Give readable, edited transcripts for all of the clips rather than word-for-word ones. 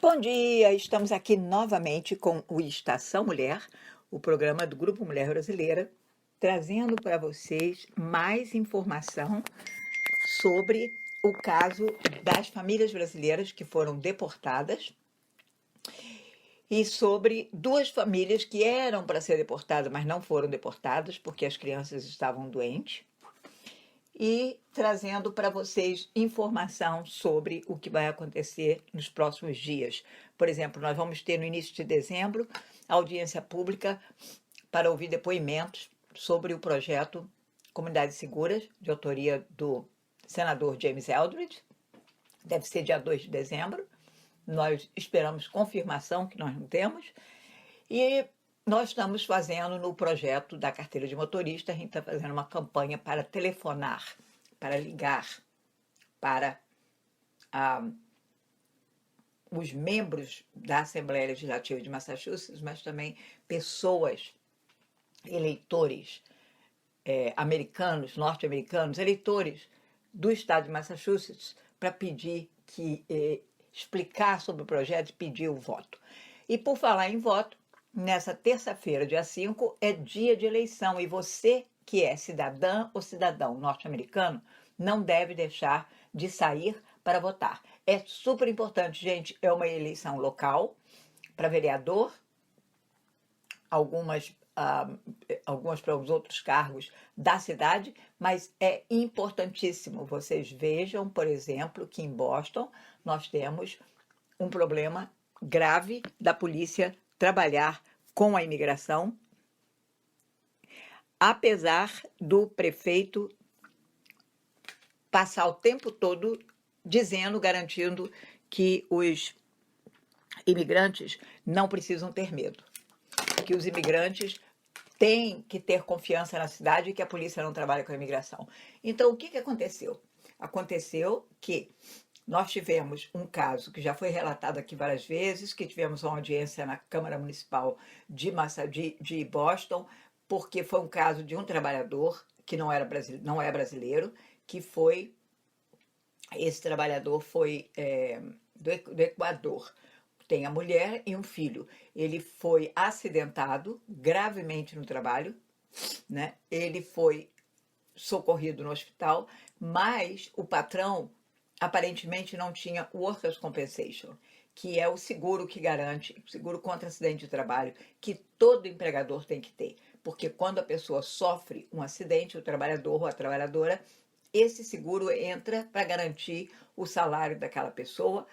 Bom dia, estamos aqui novamente com o Estação Mulher, o programa do Grupo Mulher Brasileira, trazendo para vocês mais informação sobre o caso das famílias brasileiras que foram deportadas e sobre duas famílias que eram para ser deportadas, mas não foram deportadas porque as crianças estavam doentes. E trazendo para vocês informação sobre o que vai acontecer nos próximos dias. Por exemplo, nós vamos ter no início de dezembro audiência pública para ouvir depoimentos sobre o projeto Comunidades Seguras, de autoria do senador James Eldridge. Deve ser dia 2 de dezembro. Nós esperamos confirmação, que nós não temos. E nós estamos fazendo no projeto da carteira de motorista, a gente está fazendo uma campanha para telefonar, para ligar para os membros da Assembleia Legislativa de Massachusetts, mas também pessoas, eleitores americanos, norte-americanos, eleitores do estado de Massachusetts, para pedir explicar sobre o projeto e pedir o voto. E por falar em voto, nessa terça-feira, dia 5, é dia de eleição e você que é cidadã ou cidadão norte-americano não deve deixar de sair para votar. É super importante, gente, é uma eleição local para vereador, algumas para os outros cargos da cidade, mas é importantíssimo. Vocês vejam, por exemplo, que em Boston nós temos um problema grave da polícia trabalhar com a imigração, apesar do prefeito passar o tempo todo dizendo, garantindo que os imigrantes não precisam ter medo, que os imigrantes têm que ter confiança na cidade e que a polícia não trabalha com a imigração. Então, o que aconteceu? Aconteceu que nós tivemos um caso que já foi relatado aqui várias vezes, que tivemos uma audiência na Câmara Municipal de Boston, porque foi um caso de um trabalhador que não é brasileiro, que foi, esse trabalhador foi do Equador, tem a mulher e um filho. Ele foi acidentado gravemente no trabalho, né? Ele foi socorrido no hospital, mas o patrão aparentemente não tinha Workers' Compensation, que é o seguro que garante, seguro contra acidente de trabalho, que todo empregador tem que ter. Porque quando a pessoa sofre um acidente, o trabalhador ou a trabalhadora, esse seguro entra para garantir o salário daquela pessoa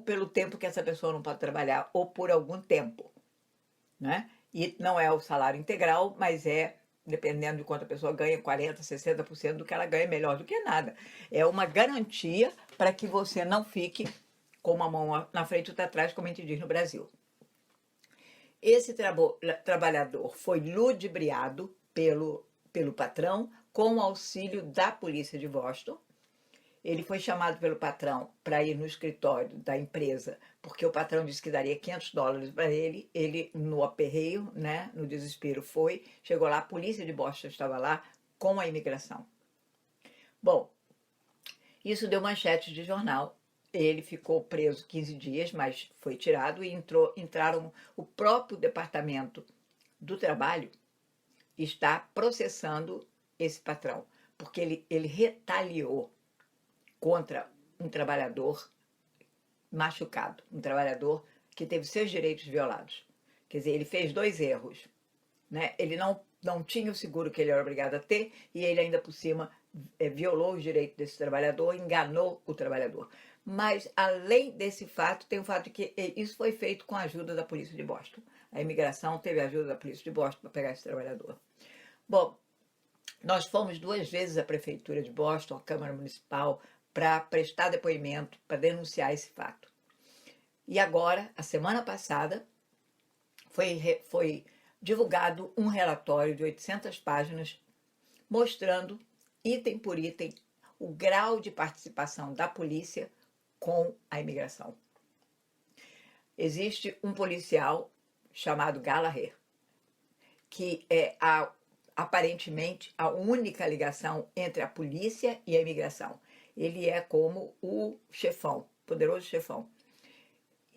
pelo tempo que essa pessoa não pode trabalhar ou por algum tempo, né? E não é o salário integral, mas dependendo de quanto a pessoa ganha, 40%, 60% do que ela ganha, melhor do que nada. É uma garantia para que você não fique com uma mão na frente e outra atrás, como a gente diz no Brasil. Esse trabalhador foi ludibriado pelo patrão com o auxílio da polícia de Boston. Ele foi chamado pelo patrão para ir no escritório da empresa, porque o patrão disse que daria $500 para ele. Ele, no aperreio, né, no desespero, chegou lá, a polícia de Boston estava lá com a imigração. Bom, isso deu manchete de jornal. Ele ficou preso 15 dias, mas foi tirado e entraram o próprio Departamento do Trabalho está processando esse patrão, porque ele retaliou contra um trabalhador machucado, um trabalhador que teve seus direitos violados. Quer dizer, ele fez dois erros, né? Ele não tinha o seguro que ele era obrigado a ter e ele ainda por cima violou os direitos desse trabalhador, enganou o trabalhador. Mas, além desse fato, tem o fato de que isso foi feito com a ajuda da polícia de Boston. A imigração teve a ajuda da polícia de Boston para pegar esse trabalhador. Bom, nós fomos 2 vezes à prefeitura de Boston, à Câmara Municipal, para prestar depoimento, para denunciar esse fato. E agora, a semana passada, foi divulgado um relatório de 800 páginas mostrando, item por item, o grau de participação da polícia com a imigração. Existe um policial chamado Gallagher, que é aparentemente a única ligação entre a polícia e a imigração. Ele é como o chefão, poderoso chefão.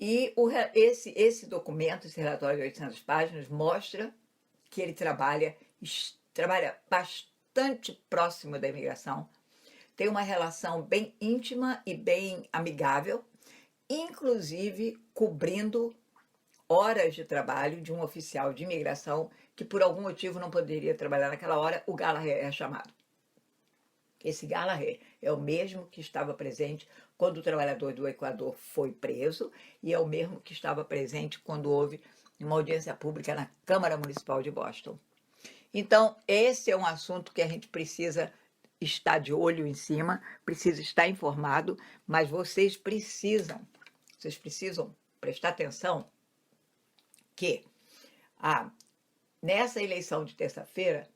E esse documento, esse relatório de 800 páginas, mostra que ele trabalha bastante próximo da imigração, tem uma relação bem íntima e bem amigável, inclusive cobrindo horas de trabalho de um oficial de imigração que por algum motivo não poderia trabalhar naquela hora, o Gallagher é chamado. Esse Gallagher é o mesmo que estava presente quando o trabalhador do Equador foi preso e é o mesmo que estava presente quando houve uma audiência pública na Câmara Municipal de Boston. Então, esse é um assunto que a gente precisa estar de olho em cima, precisa estar informado, mas vocês precisam prestar atenção que nessa eleição de terça-feira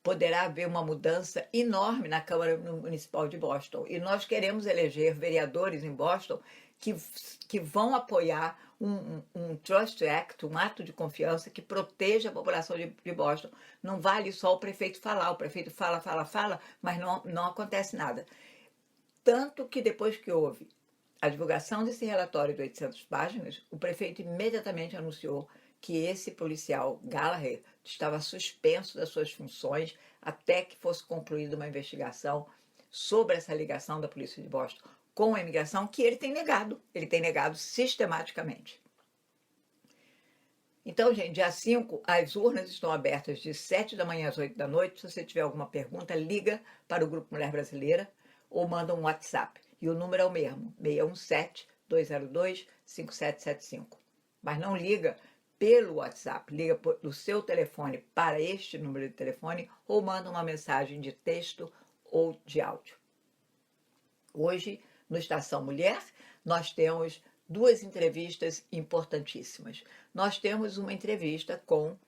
poderá haver uma mudança enorme na Câmara Municipal de Boston. E nós queremos eleger vereadores em Boston que vão apoiar um Trust Act, um ato de confiança que proteja a população de Boston. Não vale só o prefeito falar, o prefeito fala, mas não acontece nada. Tanto que depois que houve a divulgação desse relatório de 800 páginas, o prefeito imediatamente anunciou que esse policial Gallagher estava suspenso das suas funções até que fosse concluída uma investigação sobre essa ligação da polícia de Boston com a imigração, que ele tem negado sistematicamente. Então, gente, dia 5, as urnas estão abertas de 7 da manhã às 8 da noite. Se você tiver alguma pergunta, liga para o Grupo Mulher Brasileira ou manda um WhatsApp. E o número é o mesmo, 617-202-5775. Mas não liga pelo WhatsApp, liga do seu telefone para este número de telefone ou manda uma mensagem de texto ou de áudio. Hoje, no Estação Mulher, nós temos duas entrevistas importantíssimas. Nós temos uma entrevista com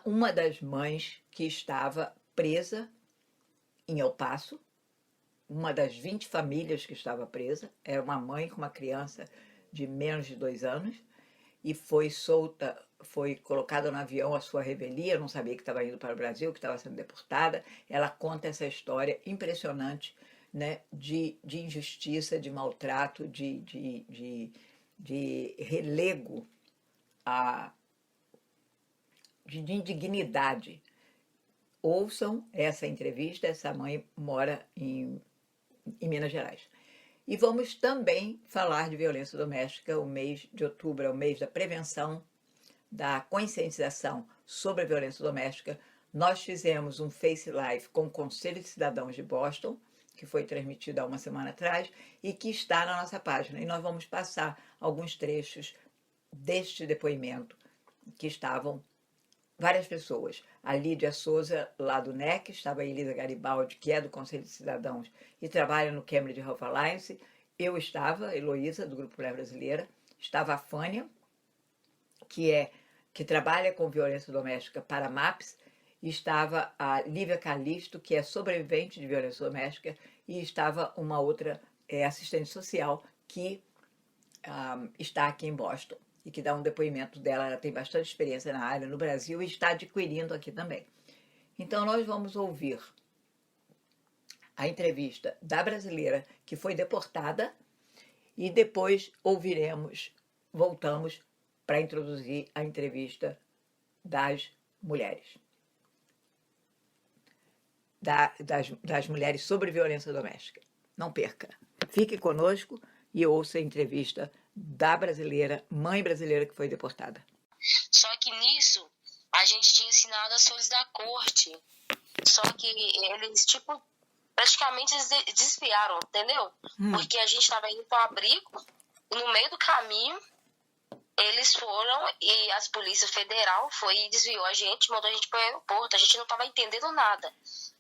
uma das mães que estava presa em El Paso, uma das 20 famílias que estava presa, era uma mãe com uma criança de menos de 2 anos, e foi colocada no avião a sua revelia, não sabia que estava indo para o Brasil, que estava sendo deportada. Ela conta essa história impressionante, né, de injustiça, de maltrato, de relego, de indignidade. Ouçam essa entrevista, essa mãe mora em Minas Gerais. E vamos também falar de violência doméstica. O mês de outubro é o mês da prevenção, da conscientização sobre a violência doméstica. Nós fizemos um Face Live com o Conselho de Cidadãos de Boston, que foi transmitido há uma semana atrás e que está na nossa página. E nós vamos passar alguns trechos deste depoimento, que estavam várias pessoas. A Lídia Souza, lá do NEC, estava a Elisa Garibaldi, que é do Conselho de Cidadãos e trabalha no Cambridge Health Alliance. Eu estava, Heloísa, do Grupo Mulher Brasileira. Estava a Fânia, que trabalha com violência doméstica para a MAPS. E estava a Lívia Calisto, que é sobrevivente de violência doméstica. E estava uma outra assistente social que está aqui em Boston e que dá um depoimento dela. Ela tem bastante experiência na área no Brasil e está adquirindo aqui também. Então, nós vamos ouvir a entrevista da brasileira que foi deportada e depois voltamos para introduzir a entrevista das mulheres. Das mulheres sobre violência doméstica. Não perca. Fique conosco e ouça a entrevista da brasileira, mãe brasileira que foi deportada. Só que nisso, a gente tinha assinado as folhas da corte. Só que eles, praticamente eles desviaram, entendeu? Porque a gente estava indo para o abrigo e no meio do caminho eles foram e a Polícia Federal foi e desviou a gente, mandou a gente para o aeroporto. A gente não estava entendendo nada.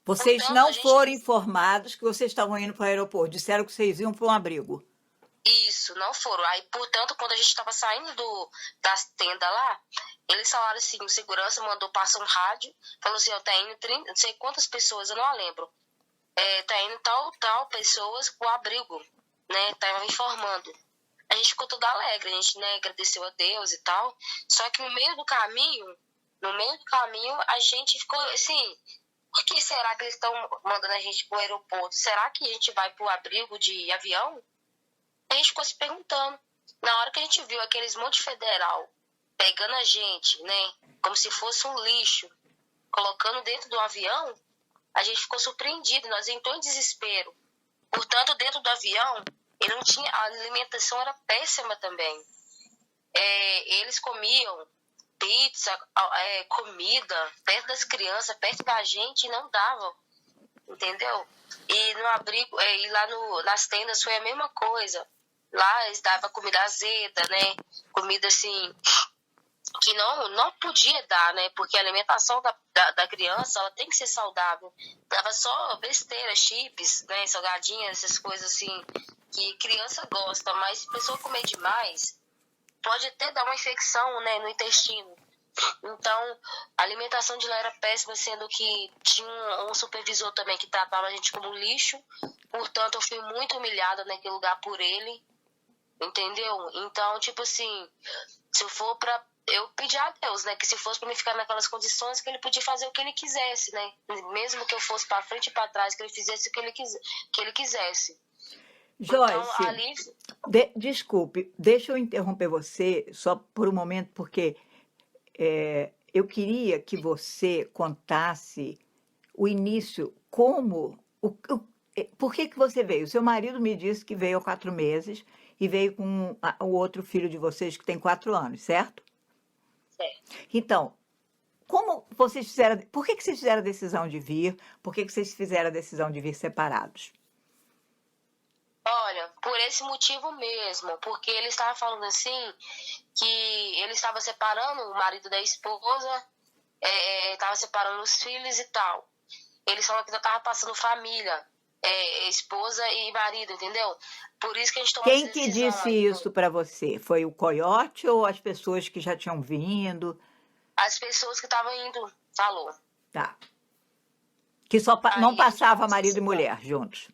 Vocês portanto, não foram informados que vocês estavam indo para o aeroporto. Disseram que vocês iam para um abrigo. Isso, não foram. Aí, portanto, quando a gente estava saindo das tendas lá, eles falaram assim, o segurança mandou passar um rádio, falou assim, tá indo 30, não sei quantas pessoas, eu não lembro. Tá indo tal pessoas pro abrigo, né? Tava informando. A gente ficou toda alegre, a gente, né, agradeceu a Deus e tal. Só que no meio do caminho, a gente ficou assim, por que será que eles estão mandando a gente pro aeroporto? Será que a gente vai pro abrigo de avião? A gente ficou se perguntando. Na hora que a gente viu aqueles monte federal pegando a gente, né, como se fosse um lixo, colocando dentro do avião, a gente ficou surpreendido, nós entrou em desespero. Portanto, dentro do avião, ele não tinha, a alimentação era péssima também. Eles comiam pizza, comida, perto das crianças, perto da gente, e não davam, entendeu? E no abrigo, e lá nas tendas foi a mesma coisa. Lá eles davam comida azeda, né? Comida assim, que não podia dar, né? Porque a alimentação da criança, ela tem que ser saudável. Dava só besteira, chips, né? Salgadinhas, essas coisas assim, que criança gosta. Mas se a pessoa comer demais, pode até dar uma infecção, né, no intestino. Então, a alimentação de lá era péssima, sendo que tinha um supervisor também que tratava a gente como lixo. Portanto, eu fui muito humilhada naquele lugar por ele, entendeu? Então, tipo assim, se eu for pra... Eu pedi a Deus, né, que se fosse pra mim ficar naquelas condições, que ele podia fazer o que ele quisesse, né? Mesmo que eu fosse pra frente e pra trás, que ele fizesse o que ele quisesse. Joyce, Então, ali... desculpe, deixa eu interromper você só por um momento, porque eu queria que você contasse o início, por que que você veio? O seu marido me disse que veio há 4 meses e veio com o outro filho de vocês que tem 4 anos, certo? Certo. Então, como vocês fizeram, por que que vocês fizeram a decisão de vir? Por que que vocês fizeram a decisão de vir separados? Olha, por esse motivo mesmo, porque ele estava falando assim, que ele estava separando o marido da esposa, estava separando os filhos e tal. Eles falaram que ainda estava passando família, esposa e marido, entendeu? Por isso que a gente tomou Quem essa que decisão. disse isso para você? Foi o Coyote ou as pessoas que já tinham vindo? As pessoas que estavam indo, falou. Tá. Que só Aí não a gente passava tomou essa marido e decisão. mulher juntos.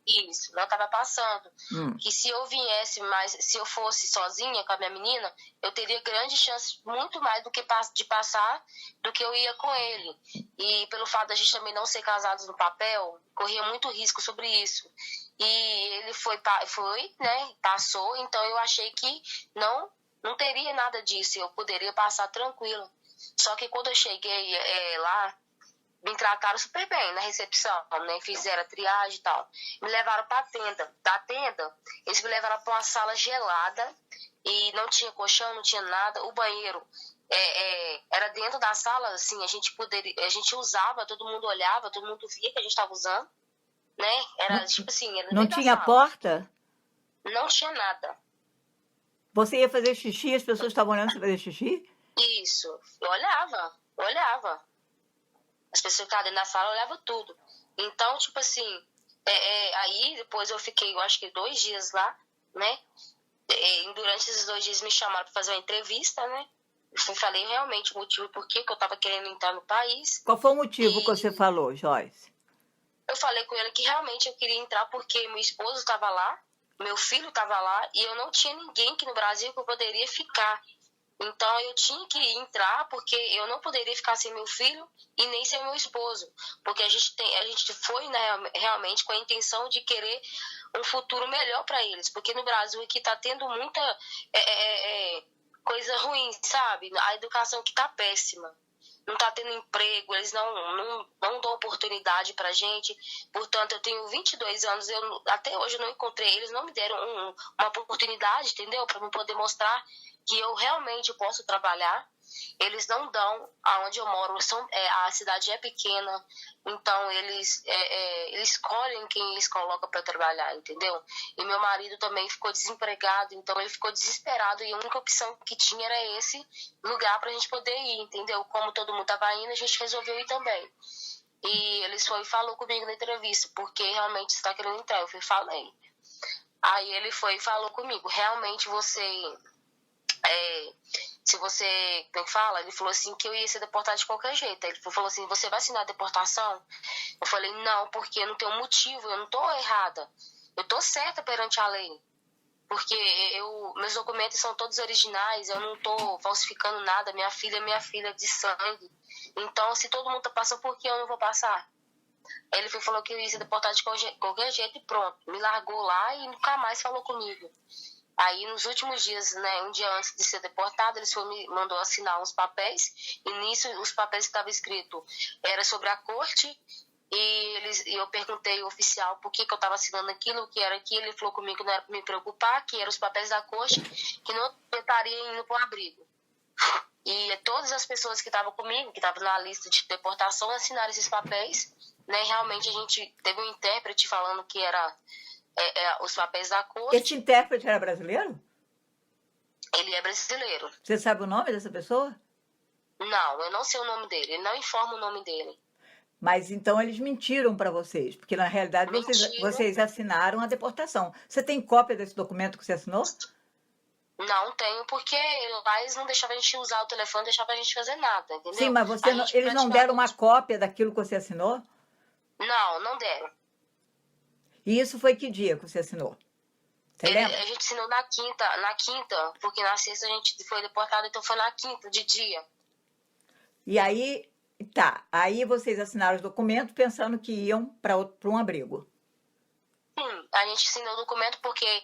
Isso, não estava passando. Hum. Que se eu viesse, mas se eu fosse sozinha com a minha menina, eu teria grandes chances, muito mais do que de passar, do que eu ia com ele. E pelo fato da gente também não ser casados no papel, corria muito risco sobre isso. E ele foi, né, passou, então eu achei que não teria nada disso, eu poderia passar tranquila. Só que quando eu cheguei lá, me trataram super bem na recepção, né? Fizeram a triagem e tal. Me levaram pra tenda. Da tenda, eles me levaram pra uma sala gelada e não tinha colchão, não tinha nada. O banheiro era dentro da sala, assim, a gente usava, todo mundo olhava, todo mundo via que a gente tava usando, né? Era tipo assim, era no Não meio da tinha sala. porta? Não tinha nada. Você ia fazer xixi, as pessoas estavam olhando você fazer xixi? Isso. Eu olhava. As pessoas que estavam dentro da sala olhavam tudo. Então, tipo assim, aí depois eu fiquei, eu acho que 2 dias lá, né? E durante esses 2 dias me chamaram para fazer uma entrevista, né? Eu falei realmente o motivo por que eu tava querendo entrar no país. Qual foi o motivo que você falou, Joyce? Eu falei com ele que realmente eu queria entrar porque meu esposo estava lá, meu filho estava lá e eu não tinha ninguém aqui no Brasil que eu poderia ficar. Então eu tinha que entrar porque eu não poderia ficar sem meu filho e nem sem meu esposo, porque a gente foi, né, realmente com a intenção de querer um futuro melhor para eles, porque no Brasil aqui tá tendo muita coisa ruim, sabe? A educação aqui tá péssima. Não tá tendo emprego, eles não dão oportunidade pra gente. Portanto, eu tenho 22 anos, até hoje eu não encontrei, eles não me deram uma oportunidade, entendeu? Para me poder mostrar que eu realmente posso trabalhar. Eles não dão aonde eu moro, a cidade é pequena, então eles escolhem quem eles colocam para trabalhar, entendeu? E meu marido também ficou desempregado, então ele ficou desesperado e a única opção que tinha era esse lugar pra gente poder ir, entendeu? Como todo mundo tava indo, a gente resolveu ir também. E eles falou comigo na entrevista, porque realmente está querendo entrar, eu falei. Aí ele falou comigo, realmente se você, como é que fala? Ele falou assim que eu ia ser deportado de qualquer jeito. Ele falou assim, você vai assinar a deportação? Eu falei, não, porque eu não tenho motivo, eu não tô errada. Eu tô certa perante a lei. Porque meus documentos são todos originais, eu não tô falsificando nada, minha filha é minha filha de sangue. Então, se todo mundo tá passando, por que eu não vou passar? Ele falou que eu ia ser deportado de qualquer jeito e pronto. Me largou lá e nunca mais falou comigo. Aí, nos últimos dias, né, um dia antes de ser deportado, me mandou assinar uns papéis. E nisso, os papéis que estavam escritos era sobre a corte. E eu perguntei ao oficial por que eu estava assinando aquilo, o que era aquilo. Ele falou comigo que não era para me preocupar, que eram os papéis da corte, que não estaria indo para o abrigo. E todas as pessoas que estavam comigo, que estavam na lista de deportação, assinaram esses papéis. Né? Realmente a gente teve um intérprete falando que era os papéis da corte. Esse intérprete era brasileiro? Ele é brasileiro. Você sabe o nome dessa pessoa? Não, eu não sei o nome dele. Ele não informa o nome dele. Mas então eles mentiram para vocês, porque na realidade vocês assinaram a deportação. Você tem cópia desse documento que você assinou? Não tenho, porque lá eles não deixavam a gente usar o telefone, não deixavam a gente fazer nada, entendeu? Sim, mas eles não deram uma cópia daquilo que você assinou? Não, não deram. E isso foi que dia que você assinou? Você lembra? A gente assinou na quinta, porque na sexta a gente foi deportado, então foi na quinta de dia. E aí, aí vocês assinaram os documentos pensando que iam para um abrigo. Sim, a gente assinou o documento porque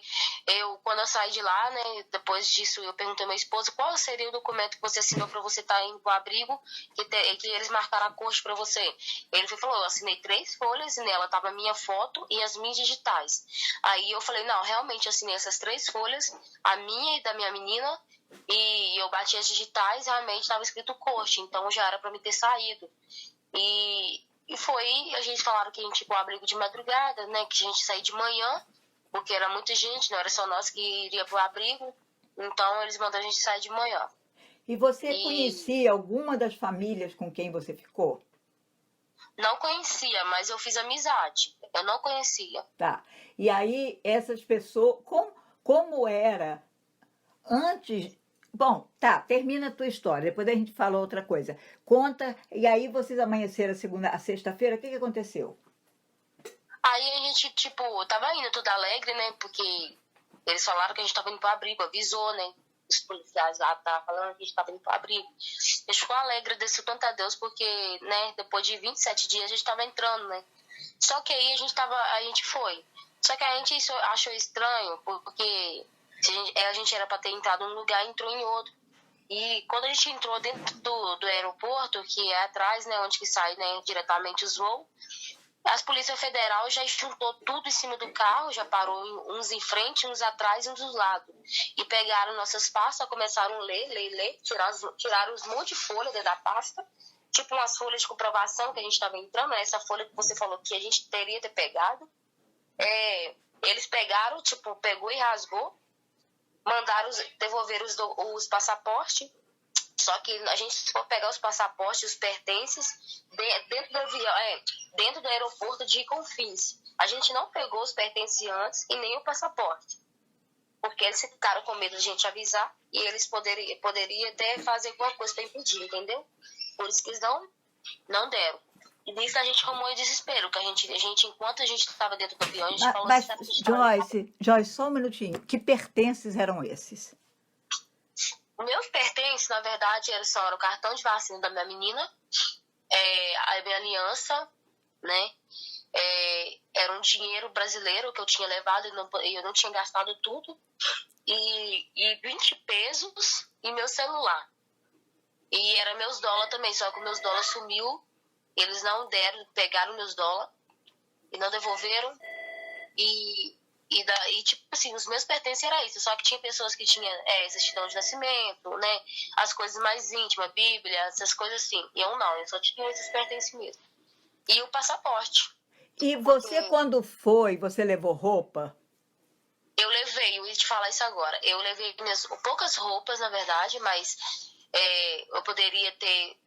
quando eu saí de lá, né, depois disso eu perguntei ao meu esposo qual seria o documento que você assinou para você estar indo pro abrigo, que eles marcaram a corte para você. Ele falou, eu assinei 3 folhas e nela tava a minha foto e as minhas digitais. Aí eu falei, não, realmente eu assinei essas 3 folhas, a minha e da minha menina, e eu bati as digitais, realmente estava escrito corte, então já era para me ter saído. E foi, a gente falaram que a gente ia pro abrigo de madrugada, né? Que a gente saía de manhã, porque era muita gente, não era só nós que iria pro abrigo. Então, eles mandaram a gente sair de manhã. E você conhecia alguma das famílias com quem você ficou? Não conhecia, mas eu fiz amizade. Eu não conhecia. Tá. E aí, essas pessoas, como era antes... Bom, termina a tua história, depois a gente fala outra coisa. Conta, e aí vocês amanheceram a sexta-feira, o que aconteceu? Aí a gente, tava indo tudo alegre, né, porque eles falaram que a gente tava indo pro abrigo, avisou, né, os policiais lá estavam falando que a gente tava indo pro abrigo. A gente ficou alegre, agradeceu tanto a Deus, porque, né, depois de 27 dias a gente tava entrando, né. Só que aí a gente foi. Só que a gente achou estranho, porque... A gente era para ter entrado num lugar e entrou em outro. E quando a gente entrou dentro do aeroporto, que é atrás, né, onde que sai, né, diretamente os voos, as Polícia Federal já juntou tudo em cima do carro, já parou uns em frente, uns atrás e uns dos lados. E pegaram nossas pastas, começaram a ler, tiraram os monte de folha dentro da pasta, tipo umas folhas de comprovação que a gente estava entrando, essa folha que você falou que a gente teria ter pegado. Eles pegaram, pegou e rasgou. Mandaram devolver os passaportes, só que a gente for pegar os passaportes, os pertences, dentro do avião, dentro do aeroporto de Confins. A gente não pegou os pertences antes e nem o passaporte, porque eles ficaram com medo de a gente avisar e eles poderiam até fazer alguma coisa para impedir, entendeu? Por isso que eles não deram. E nisso a gente arrumou em desespero, que a gente enquanto a gente estava dentro do avião, a gente falou assim... Joyce, só um minutinho. Que pertences eram esses? Meus pertences, na verdade, era o cartão de vacina da minha menina, a minha aliança, né? Era um dinheiro brasileiro que eu tinha levado e eu não tinha gastado tudo. E 20 pesos e meu celular. E era meus dólares também, só que meus dólares sumiu. Eles não deram, pegaram meus dólares e não devolveram. E os meus pertences era isso. Só que tinha pessoas que tinham certidão de nascimento, né? As coisas mais íntimas, Bíblia, essas coisas assim. E eu não, eu só tinha esses pertences mesmo. E o passaporte. E você, quando foi, você levou roupa? Eu levei, eu ia te falar isso agora. Eu levei poucas roupas, na verdade, mas...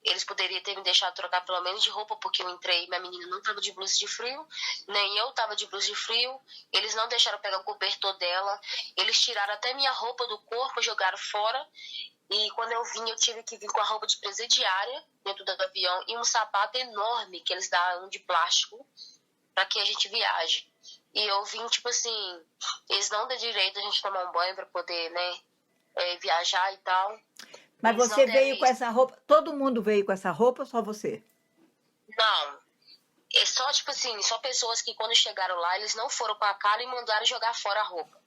eles poderiam ter me deixado trocar pelo menos de roupa, porque eu entrei, minha menina não estava de blusa de frio, nem eu estava de blusa de frio, eles não deixaram pegar o cobertor dela, eles tiraram até minha roupa do corpo, jogaram fora, e quando eu vim, eu tive que vir com a roupa de presidiária dentro do avião e um sapato enorme que eles dão de plástico para que a gente viaje. E eu vim, eles não dão direito a gente tomar um banho para poder, né, viajar e tal. Mas você veio com essa roupa? Todo mundo veio com essa roupa ou só você? Não. É só, tipo assim, só pessoas que quando chegaram lá, eles não foram com a cara e mandaram jogar fora a roupa.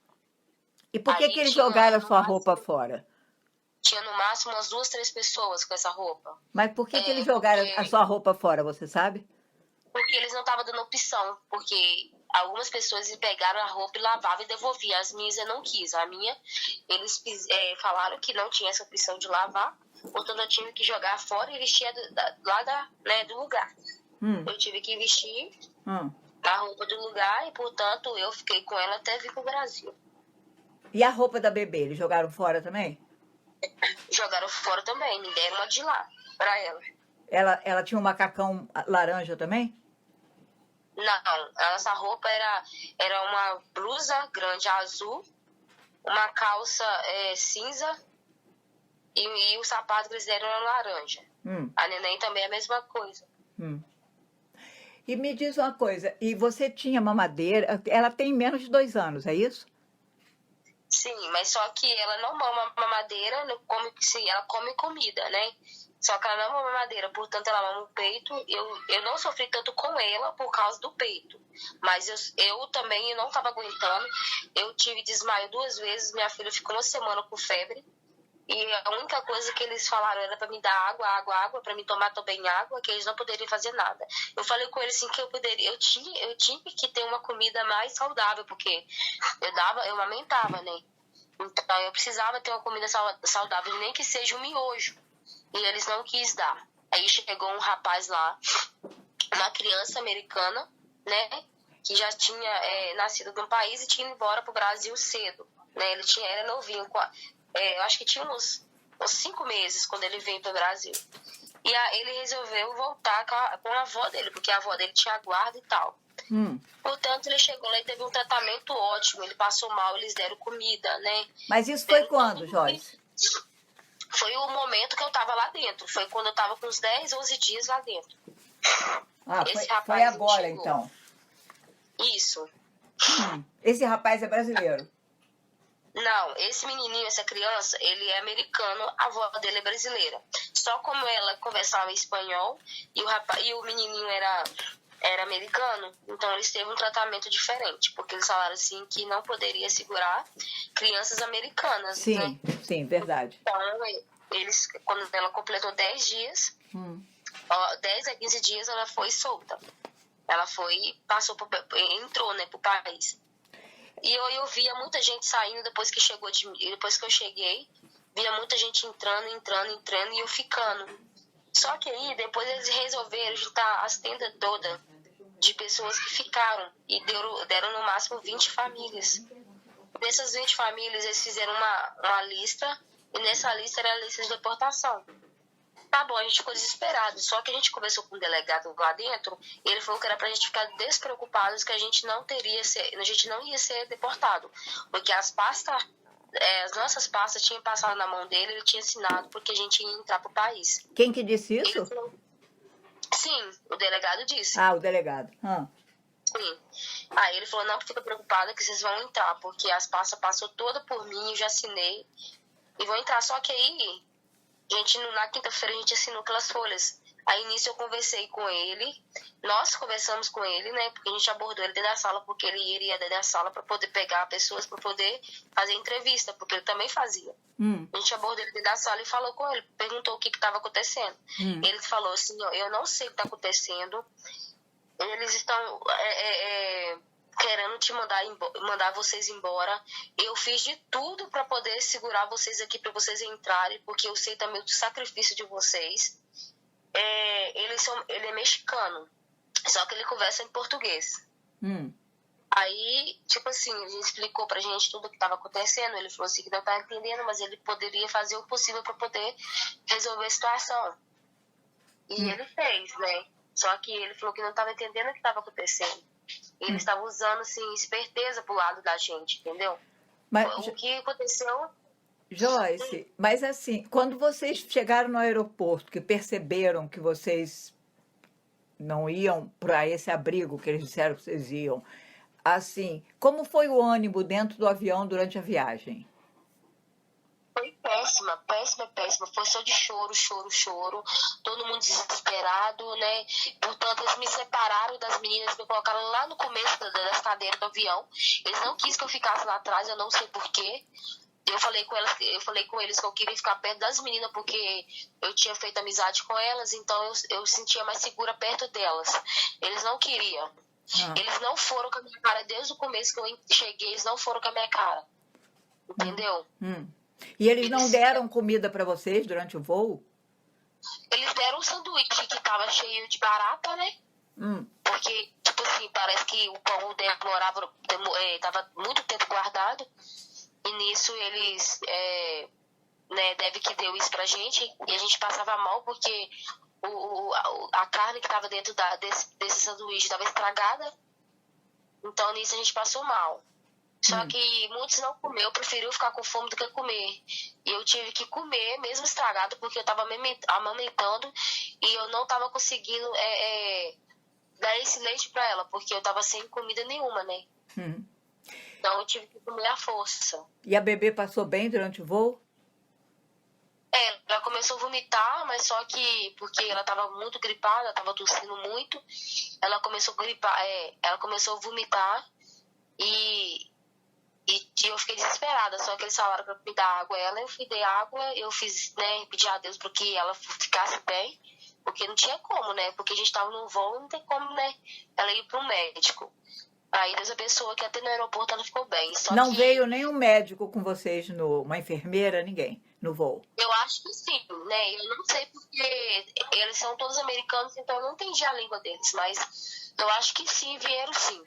E por que Aí que eles jogaram a no sua roupa máximo, fora? tinha no máximo umas 2, 3 pessoas com essa roupa. Mas por que que eles jogaram a Porque sua roupa fora, você sabe? eles não estavam dando opção, porque algumas pessoas pegaram a roupa e lavavam e devolviam. As minhas eu não quis. A minha, eles falaram que não tinha essa opção de lavar, portanto eu tive que jogar fora e vestir do lugar. Eu tive que vestir Hum. a roupa do lugar e, portanto, eu fiquei com ela até vir pro Brasil. E a roupa da bebê, eles jogaram fora também? Jogaram fora também, me deram uma de lá pra ela. Ela tinha um macacão laranja também? Não, essa roupa era uma blusa grande azul, uma calça cinza e o sapato que eles deram era laranja. A neném também é a mesma coisa. E me diz uma coisa, e você tinha mamadeira, ela tem menos de 2 anos, é isso? Sim, mas só que ela não mama mamadeira, ela come comida, né? Só que ela não mama mamadeira, portanto ela mama o peito. Eu não sofri tanto com ela por causa do peito. Mas eu também não estava aguentando. Eu tive desmaio 2 vezes, minha filha ficou 1 semana com febre. E a única coisa que eles falaram era para me dar água, para me tomar também água, que eles não poderiam fazer nada. Eu falei com eles assim que eu tinha que ter uma comida mais saudável, porque eu amamentava, né? Então eu precisava ter uma comida saudável, nem que seja um miojo. E eles não quis dar. Aí chegou um rapaz lá, uma criança americana, né? Que já tinha nascido no país e tinha ido embora pro Brasil cedo. Né? Era novinho, eu acho que tinha uns 5 meses quando ele veio pro Brasil. E aí ele resolveu voltar com a avó dele, porque a avó dele tinha guarda e tal. Portanto, ele chegou lá e teve um tratamento ótimo. Ele passou mal, eles deram comida, né? Mas isso foi quando, Joyce? Foi o momento que eu tava lá dentro. Foi quando eu tava com uns 10, 11 dias lá dentro. Foi agora, então. Isso. Esse rapaz é brasileiro? Não, esse menininho, essa criança, ele é americano, a avó dele é brasileira. Só como ela conversava espanhol e o menininho era americano, então eles teve um tratamento diferente, porque eles falaram assim que não poderia segurar crianças americanas. Sim, né? Sim, verdade. Então, quando ela completou 10 dias, 10 a 15 dias, ela foi solta. Ela entrou, né, pro país. E eu via muita gente saindo depois que eu cheguei, via muita gente entrando e eu ficando. Só que aí depois eles resolveram juntar as tendas todas de pessoas que ficaram e deram no máximo 20 famílias. Nessas 20 famílias eles fizeram uma lista e nessa lista era a lista de deportação. Tá bom, a gente ficou desesperado. Só que a gente conversou com o delegado lá dentro e ele falou que era pra gente ficar despreocupados, que a gente não ia ser deportado. Porque as nossas pastas tinham passado na mão dele, ele tinha assinado porque a gente ia entrar pro país. Quem que disse isso? Sim, o delegado disse. Ah, o delegado. Sim. Aí ele falou, não fica preocupada que vocês vão entrar, porque as pastas passou toda por mim, eu já assinei e vão entrar. Só que aí na quinta-feira a gente assinou aquelas folhas. Aí nisso eu conversei com ele, nós conversamos com ele, né? Porque a gente abordou ele dentro da sala, porque ele iria dentro da sala para poder pegar pessoas, para poder fazer entrevista, porque ele também fazia. A gente abordou ele dentro da sala e falou com ele, perguntou o que estava acontecendo. Ele falou assim, eu não sei o que está acontecendo, eles estão querendo mandar vocês embora. Eu fiz de tudo para poder segurar vocês aqui, para vocês entrarem, porque eu sei também do sacrifício de vocês. Ele é mexicano, só que ele conversa em português. Aí, tipo assim, ele explicou pra gente tudo o que estava acontecendo. Ele falou assim que não estava entendendo, mas ele poderia fazer o possível para poder resolver a situação. E ele fez, né? Só que ele falou que não estava entendendo o que estava acontecendo. Ele estava usando, assim, esperteza pro lado da gente, entendeu? Mas, o que aconteceu... Joyce, mas assim, quando vocês chegaram no aeroporto, que perceberam que vocês não iam para esse abrigo que eles disseram que vocês iam, assim, como foi o ânimo dentro do avião durante a viagem? Foi péssima, péssima, péssima. Foi só de choro, choro, choro. Todo mundo desesperado, né? Portanto, eles me separaram das meninas, me colocaram lá no começo das cadeiras do avião. Eles não quis que eu ficasse lá atrás, eu não sei porquê. Eu falei com eles que eu queria ficar perto das meninas porque eu tinha feito amizade com elas, então eu sentia mais segura perto delas. Eles não queriam. Eles não foram com a minha cara desde o começo que eu cheguei, eles não foram com a minha cara. Entendeu? E eles não deram comida para vocês durante o voo? Eles deram um sanduíche que tava cheio de barata, né? Porque, tipo assim, parece que o pão tava muito tempo guardado. E nisso eles, né, deve que deu isso pra gente. E a gente passava mal porque a carne que tava dentro desse sanduíche tava estragada. Então nisso a gente passou mal. Só que muitos não comeu, preferiu ficar com fome do que comer. E eu tive que comer, mesmo estragado, porque eu tava amamentando e eu não tava conseguindo dar esse leite pra ela, porque eu tava sem comida nenhuma, né? Então eu tive que comer à força. E a bebê passou bem durante o voo? Ela começou a vomitar, mas só que porque ela tava muito gripada, ela tava tossindo muito, ela começou a gripar, ela começou a vomitar e eu fiquei desesperada, só que eles falaram pra me dar água a ela, eu fui dar água, eu fiz, né, pedi a Deus pra que ela ficasse bem, porque não tinha como, né, porque a gente tava num voo, não tem como, né, ela ir pro médico. Aí Deus abençoou que até no aeroporto ela ficou bem. Só não que veio nenhum médico com vocês, uma enfermeira, ninguém, no voo? eu acho que sim, né, eu não sei porque eles são todos americanos, então eu não entendi a língua deles, mas eu acho que sim, vieram sim.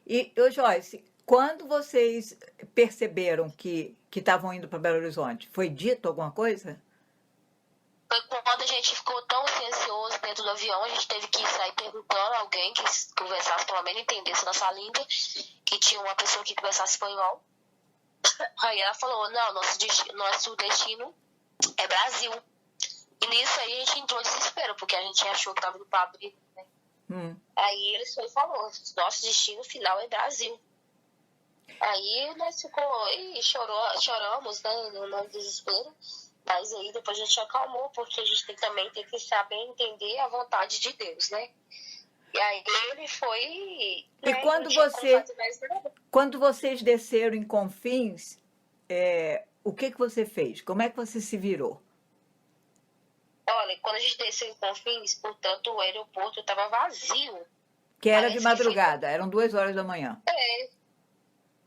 E, Joyce, quando vocês perceberam que estavam indo para Belo Horizonte, foi dito alguma coisa? Foi quando a gente ficou tão ansioso dentro do avião, a gente teve que sair perguntando a alguém que conversasse, pelo menos entendesse nossa língua, que tinha uma pessoa que conversasse espanhol. Aí ela falou, não, nosso destino é Brasil. E nisso aí a gente entrou em desespero, porque a gente achou que estava indo para abrir, né? Aí eles foi e falou, nosso destino final é Brasil. Aí nós ficou e choramos, né, no desespero. Mas aí depois a gente acalmou, porque a gente também tem que saber entender a vontade de Deus, né? E aí ele foi... E né, quando vocês desceram em Confins, o que você fez? Como é que você se virou? Olha, quando a gente desceu em Confins, portanto, o aeroporto estava vazio. Que era de madrugada, eram 2 horas da manhã.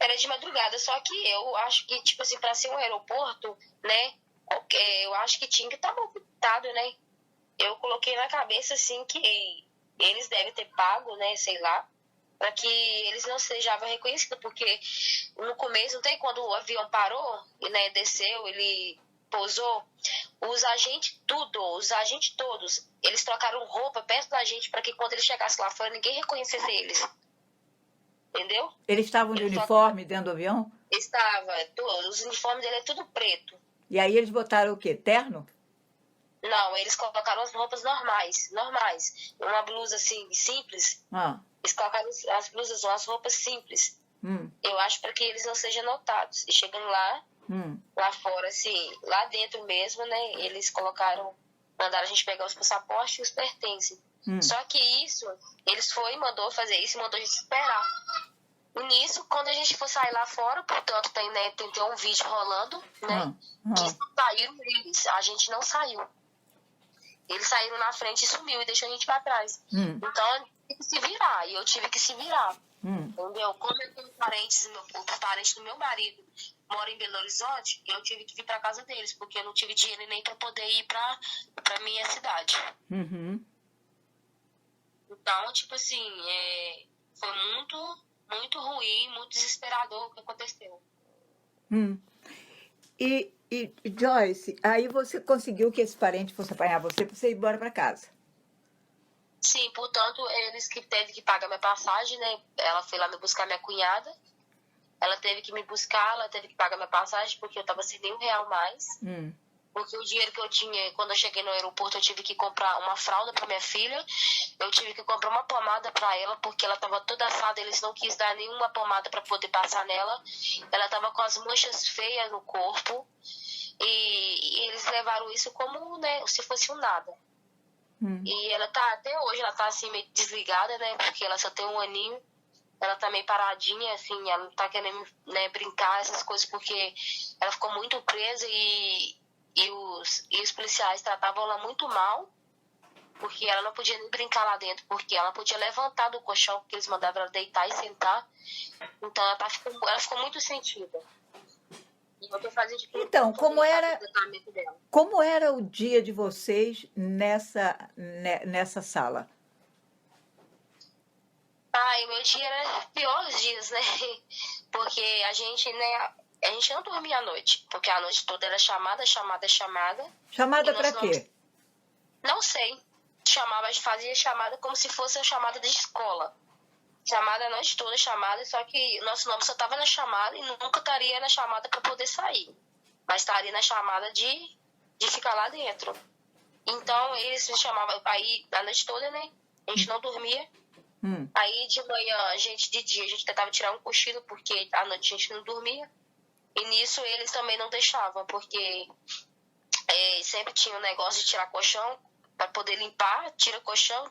Era de madrugada, só que eu acho que, tipo assim, para ser um aeroporto, né, eu acho que tinha que estar movimentado, né? Eu coloquei na cabeça, assim, que eles devem ter pago, né, sei lá, para que eles não sejam reconhecidos, porque no começo, não tem quando o avião parou, né, desceu, ele pousou, os agentes todos, eles trocaram roupa perto da gente para que quando eles chegassem lá fora, ninguém reconhecesse eles. Entendeu? Eles estavam de uniforme dentro do avião? Estava. Os uniformes dele é tudo preto. E aí eles botaram o quê? Terno? Não, eles colocaram as roupas normais. Uma blusa assim, simples. Eles colocaram as blusas, as roupas simples. Eu acho para que eles não sejam notados. E chegando lá, lá fora, assim, lá dentro mesmo, né? Eles mandaram a gente pegar os passaportes e os pertences. Só que isso, mandou fazer isso e mandou a gente esperar. E nisso, quando a gente for sair lá fora, portanto, tem um vídeo rolando, né? Que saíram eles, a gente não saiu. Eles saíram na frente e sumiu e deixou a gente pra trás. Então, eu tive que se virar, e eu tive que se virar. Entendeu? Como eu tenho o parente do meu marido mora em Belo Horizonte, eu tive que vir pra casa deles, porque eu não tive dinheiro nem pra poder ir pra minha cidade. Então, tipo assim, foi muito, muito ruim, muito desesperador o que aconteceu. E Joyce, aí você conseguiu que esse parente fosse apanhar você para você ir embora para casa? Sim, portanto, eles que teve que pagar minha passagem, né? Ela foi lá me buscar minha cunhada. Ela teve que me buscar, ela teve que pagar minha passagem, porque eu tava sem nenhum real mais. Porque o dinheiro que eu tinha, quando eu cheguei no aeroporto, eu tive que comprar uma fralda para minha filha. Eu tive que comprar uma pomada para ela, porque ela estava toda assada. Eles não quis dar nenhuma pomada para poder passar nela. Ela estava com as manchas feias no corpo. E eles levaram isso como, né, se fosse um nada. E ela tá, até hoje, ela tá assim meio desligada, né? Porque ela só tem 1 aninho. Ela tá meio paradinha, assim, ela não tá querendo, né, brincar, essas coisas, porque ela ficou muito presa e os policiais tratavam ela muito mal, porque ela não podia nem brincar lá dentro, porque ela podia levantar do colchão, porque eles mandavam ela deitar e sentar. Então ela ficou muito sentida. E eu tô fazendo de tudo Então, pra poder fazer o tratamento dela. como era o dia de vocês nessa sala? Ai, o meu dia era piores dias, né? Porque a gente não dormia à noite, porque a noite toda era chamada. Chamada E para nós quê? não sei. Fazia chamada como se fosse uma chamada de escola. Chamada a noite toda, chamada, só que nosso nome só estava na chamada e nunca estaria na chamada para poder sair. Mas estaria na chamada de ficar lá dentro. Então, eles me chamavam aí a noite toda, né? A gente não dormia. Aí de manhã, de dia, a gente tentava tirar um cochilo, porque à noite a gente não dormia. E nisso eles também não deixavam, porque sempre tinha um negócio de tirar colchão para poder limpar, tira colchão,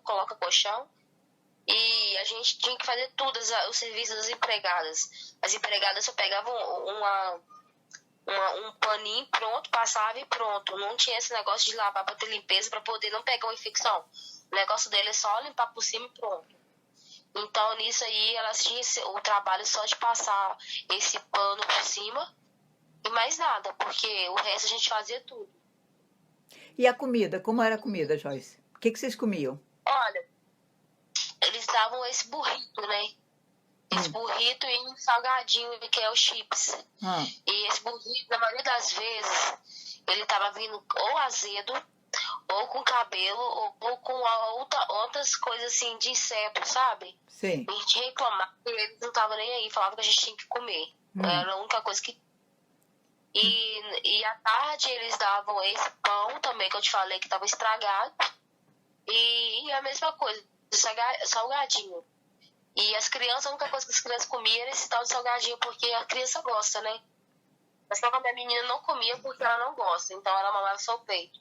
coloca colchão. E a gente tinha que fazer tudo, os serviços das empregadas. As empregadas só pegavam um paninho pronto, passava e pronto. Não tinha esse negócio de lavar para ter limpeza, para poder não pegar uma infecção. O negócio dele é só limpar por cima e pronto. Então, nisso aí, elas tinham o trabalho só de passar esse pano por cima e mais nada, porque o resto a gente fazia tudo. E a comida? Como era a comida, Joyce? O que vocês comiam? Olha, eles davam esse burrito, né? Esse burrito e um salgadinho, que é o chips. E esse burrito, na maioria das vezes, ele tava vindo ou azedo, ou com cabelo, ou com outras coisas assim de inseto, sabe? Sim. A gente reclamava e eles não estavam nem aí, falavam que a gente tinha que comer. Era a única coisa que... E à tarde eles davam esse pão também, que eu te falei que estava estragado. E a mesma coisa, salgadinho. E as crianças, a única coisa que as crianças comiam era esse tal de salgadinho, porque a criança gosta, né? Mas só que a minha menina não comia porque ela não gosta, então ela mamava só o peito.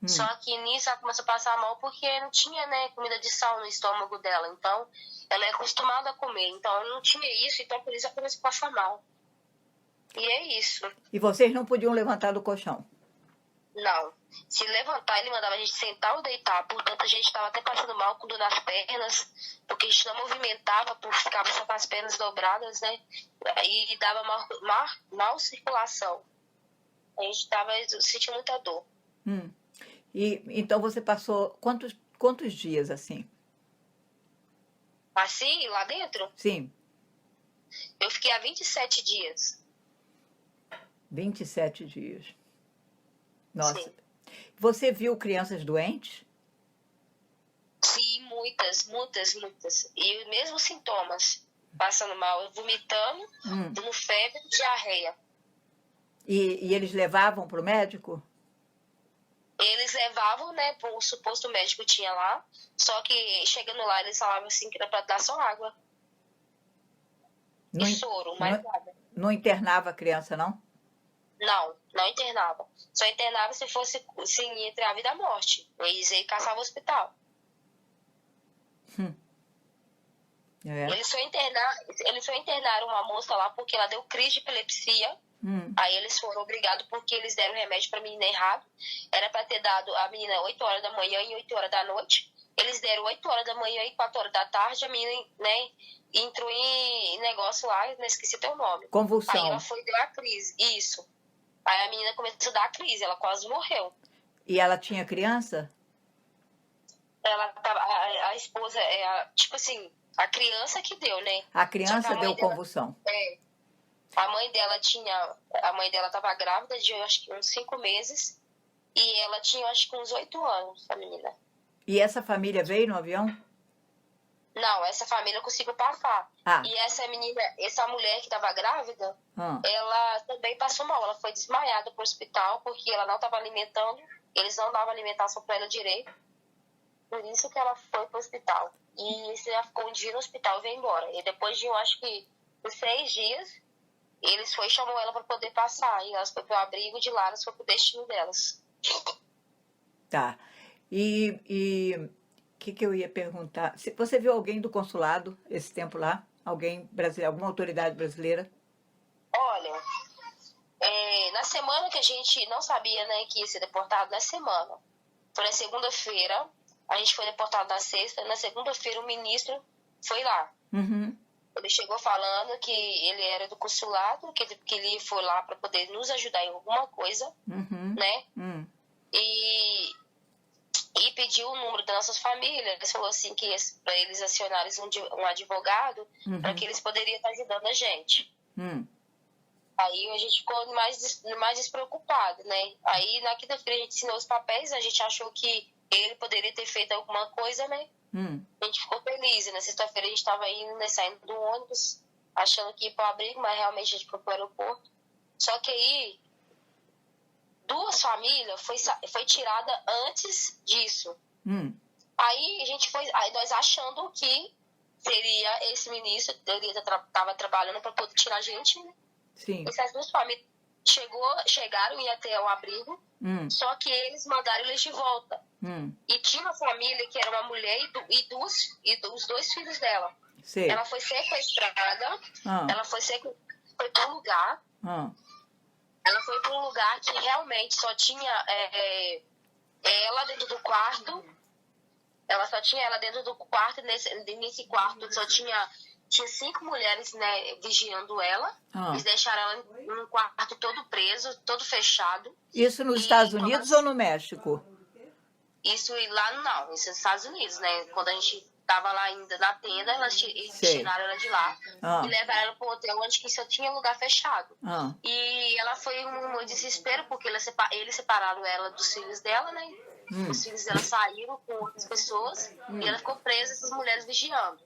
Só que nisso ela começou a passar mal porque não tinha, né, comida de sal no estômago dela. Então, ela é acostumada a comer. Então, não tinha isso, então por isso ela começou a passar mal. E é isso. E vocês não podiam levantar do colchão? Não. Se levantar, ele mandava a gente sentar ou deitar. Portanto, a gente estava até passando mal com dor nas pernas, porque a gente não movimentava, ficava só com as pernas dobradas, né? Aí dava mal circulação. A gente sentia muita dor. E então você passou quantos dias assim? Assim, lá dentro? Sim. Eu fiquei há 27 dias. 27 dias. Nossa. Sim. Você viu crianças doentes? Sim, muitas. E os mesmos sintomas. Passando mal, vomitando, dando febre, diarreia. E eles levavam para o médico? Eles levavam, né, para o suposto médico que tinha lá. Só que chegando lá, eles falavam assim que era para dar só água. E soro, mais nada. Não internava a criança, não? Não internava. Só internava se fosse entre a vida e a morte. Eles aí caçavam o hospital. Eles só internaram uma moça lá porque ela deu crise de epilepsia. Aí eles foram obrigados porque eles deram remédio para a menina errado. Era para ter dado a menina 8 horas da manhã e 8 horas da noite. Eles deram 8 horas da manhã e 4 horas da tarde. A menina, né, entrou em negócio lá, não esqueci teu nome. Convulsão. Aí ela deu a crise. Isso. Aí a menina começou a dar a crise, ela quase morreu. E ela tinha criança? Ela tava, a esposa, tipo assim, a criança que deu, né? A criança deu convulsão. A mãe dela tava grávida de acho que uns 5 meses e ela tinha acho que uns 8 anos, a menina. E essa família veio no avião? Não, essa família conseguiu passar. Ah. E essa mulher que estava grávida, Ah. ela também passou mal. Ela foi desmaiada pro hospital porque ela não estava alimentando. Eles não davam alimentação para ela direito. Por isso que ela foi pro hospital. E ela ficou um dia no hospital e veio embora. E depois de, eu acho que, por 6 dias, eles foi e chamou ela para poder passar. E elas foi pro abrigo de lá, elas foi pro destino delas. Tá. E o que eu ia perguntar? Se você viu alguém do consulado esse tempo lá? Alguém brasileiro, alguma autoridade brasileira? Olha, na semana que a gente não sabia, né, que ia ser deportado, na semana. Foi na segunda-feira, a gente foi deportado na sexta. Na segunda-feira, o ministro foi lá. Uhum. Ele chegou falando que ele era do consulado, que ele foi lá para poder nos ajudar em alguma coisa, Uhum. né? E pediu o número das nossas famílias. Ele falou assim que para eles acionarem um advogado para que eles poderiam estar ajudando a gente. Aí a gente ficou mais despreocupado, né? Aí na quinta-feira a gente assinou os papéis, a gente achou que ele poderia ter feito alguma coisa, né? A gente ficou feliz. E na sexta-feira a gente estava indo, né, saindo do ônibus, achando que ia para o abrigo, mas realmente a gente foi para o aeroporto. Só que aí 2 famílias foi tirada antes disso. Aí nós achando que seria esse ministro, ele estava trabalhando para poder tirar a gente, né? Sim. Essas 2 famílias chegaram e ia até o abrigo, só que eles mandaram eles de volta. E tinha uma família que era uma mulher e os 2 filhos dela. Sei. Ela foi sequestrada, ela foi para um lugar. Ela foi para um lugar que realmente só tinha ela dentro do quarto. Ela só tinha ela dentro do quarto. Nesse quarto só tinha 5 mulheres, né, vigiando ela. Eles deixaram ela num quarto todo preso, todo fechado. Isso nos Estados Unidos ou no México? Isso lá não, isso nos Estados Unidos, né? Quando a gente tava lá ainda na tenda, eles tiraram ela de lá e levaram ela pro hotel onde que só tinha lugar fechado. E ela foi um desespero, porque eles separaram ela dos filhos dela, né? Os filhos dela saíram com outras pessoas e ela ficou presa, essas mulheres vigiando.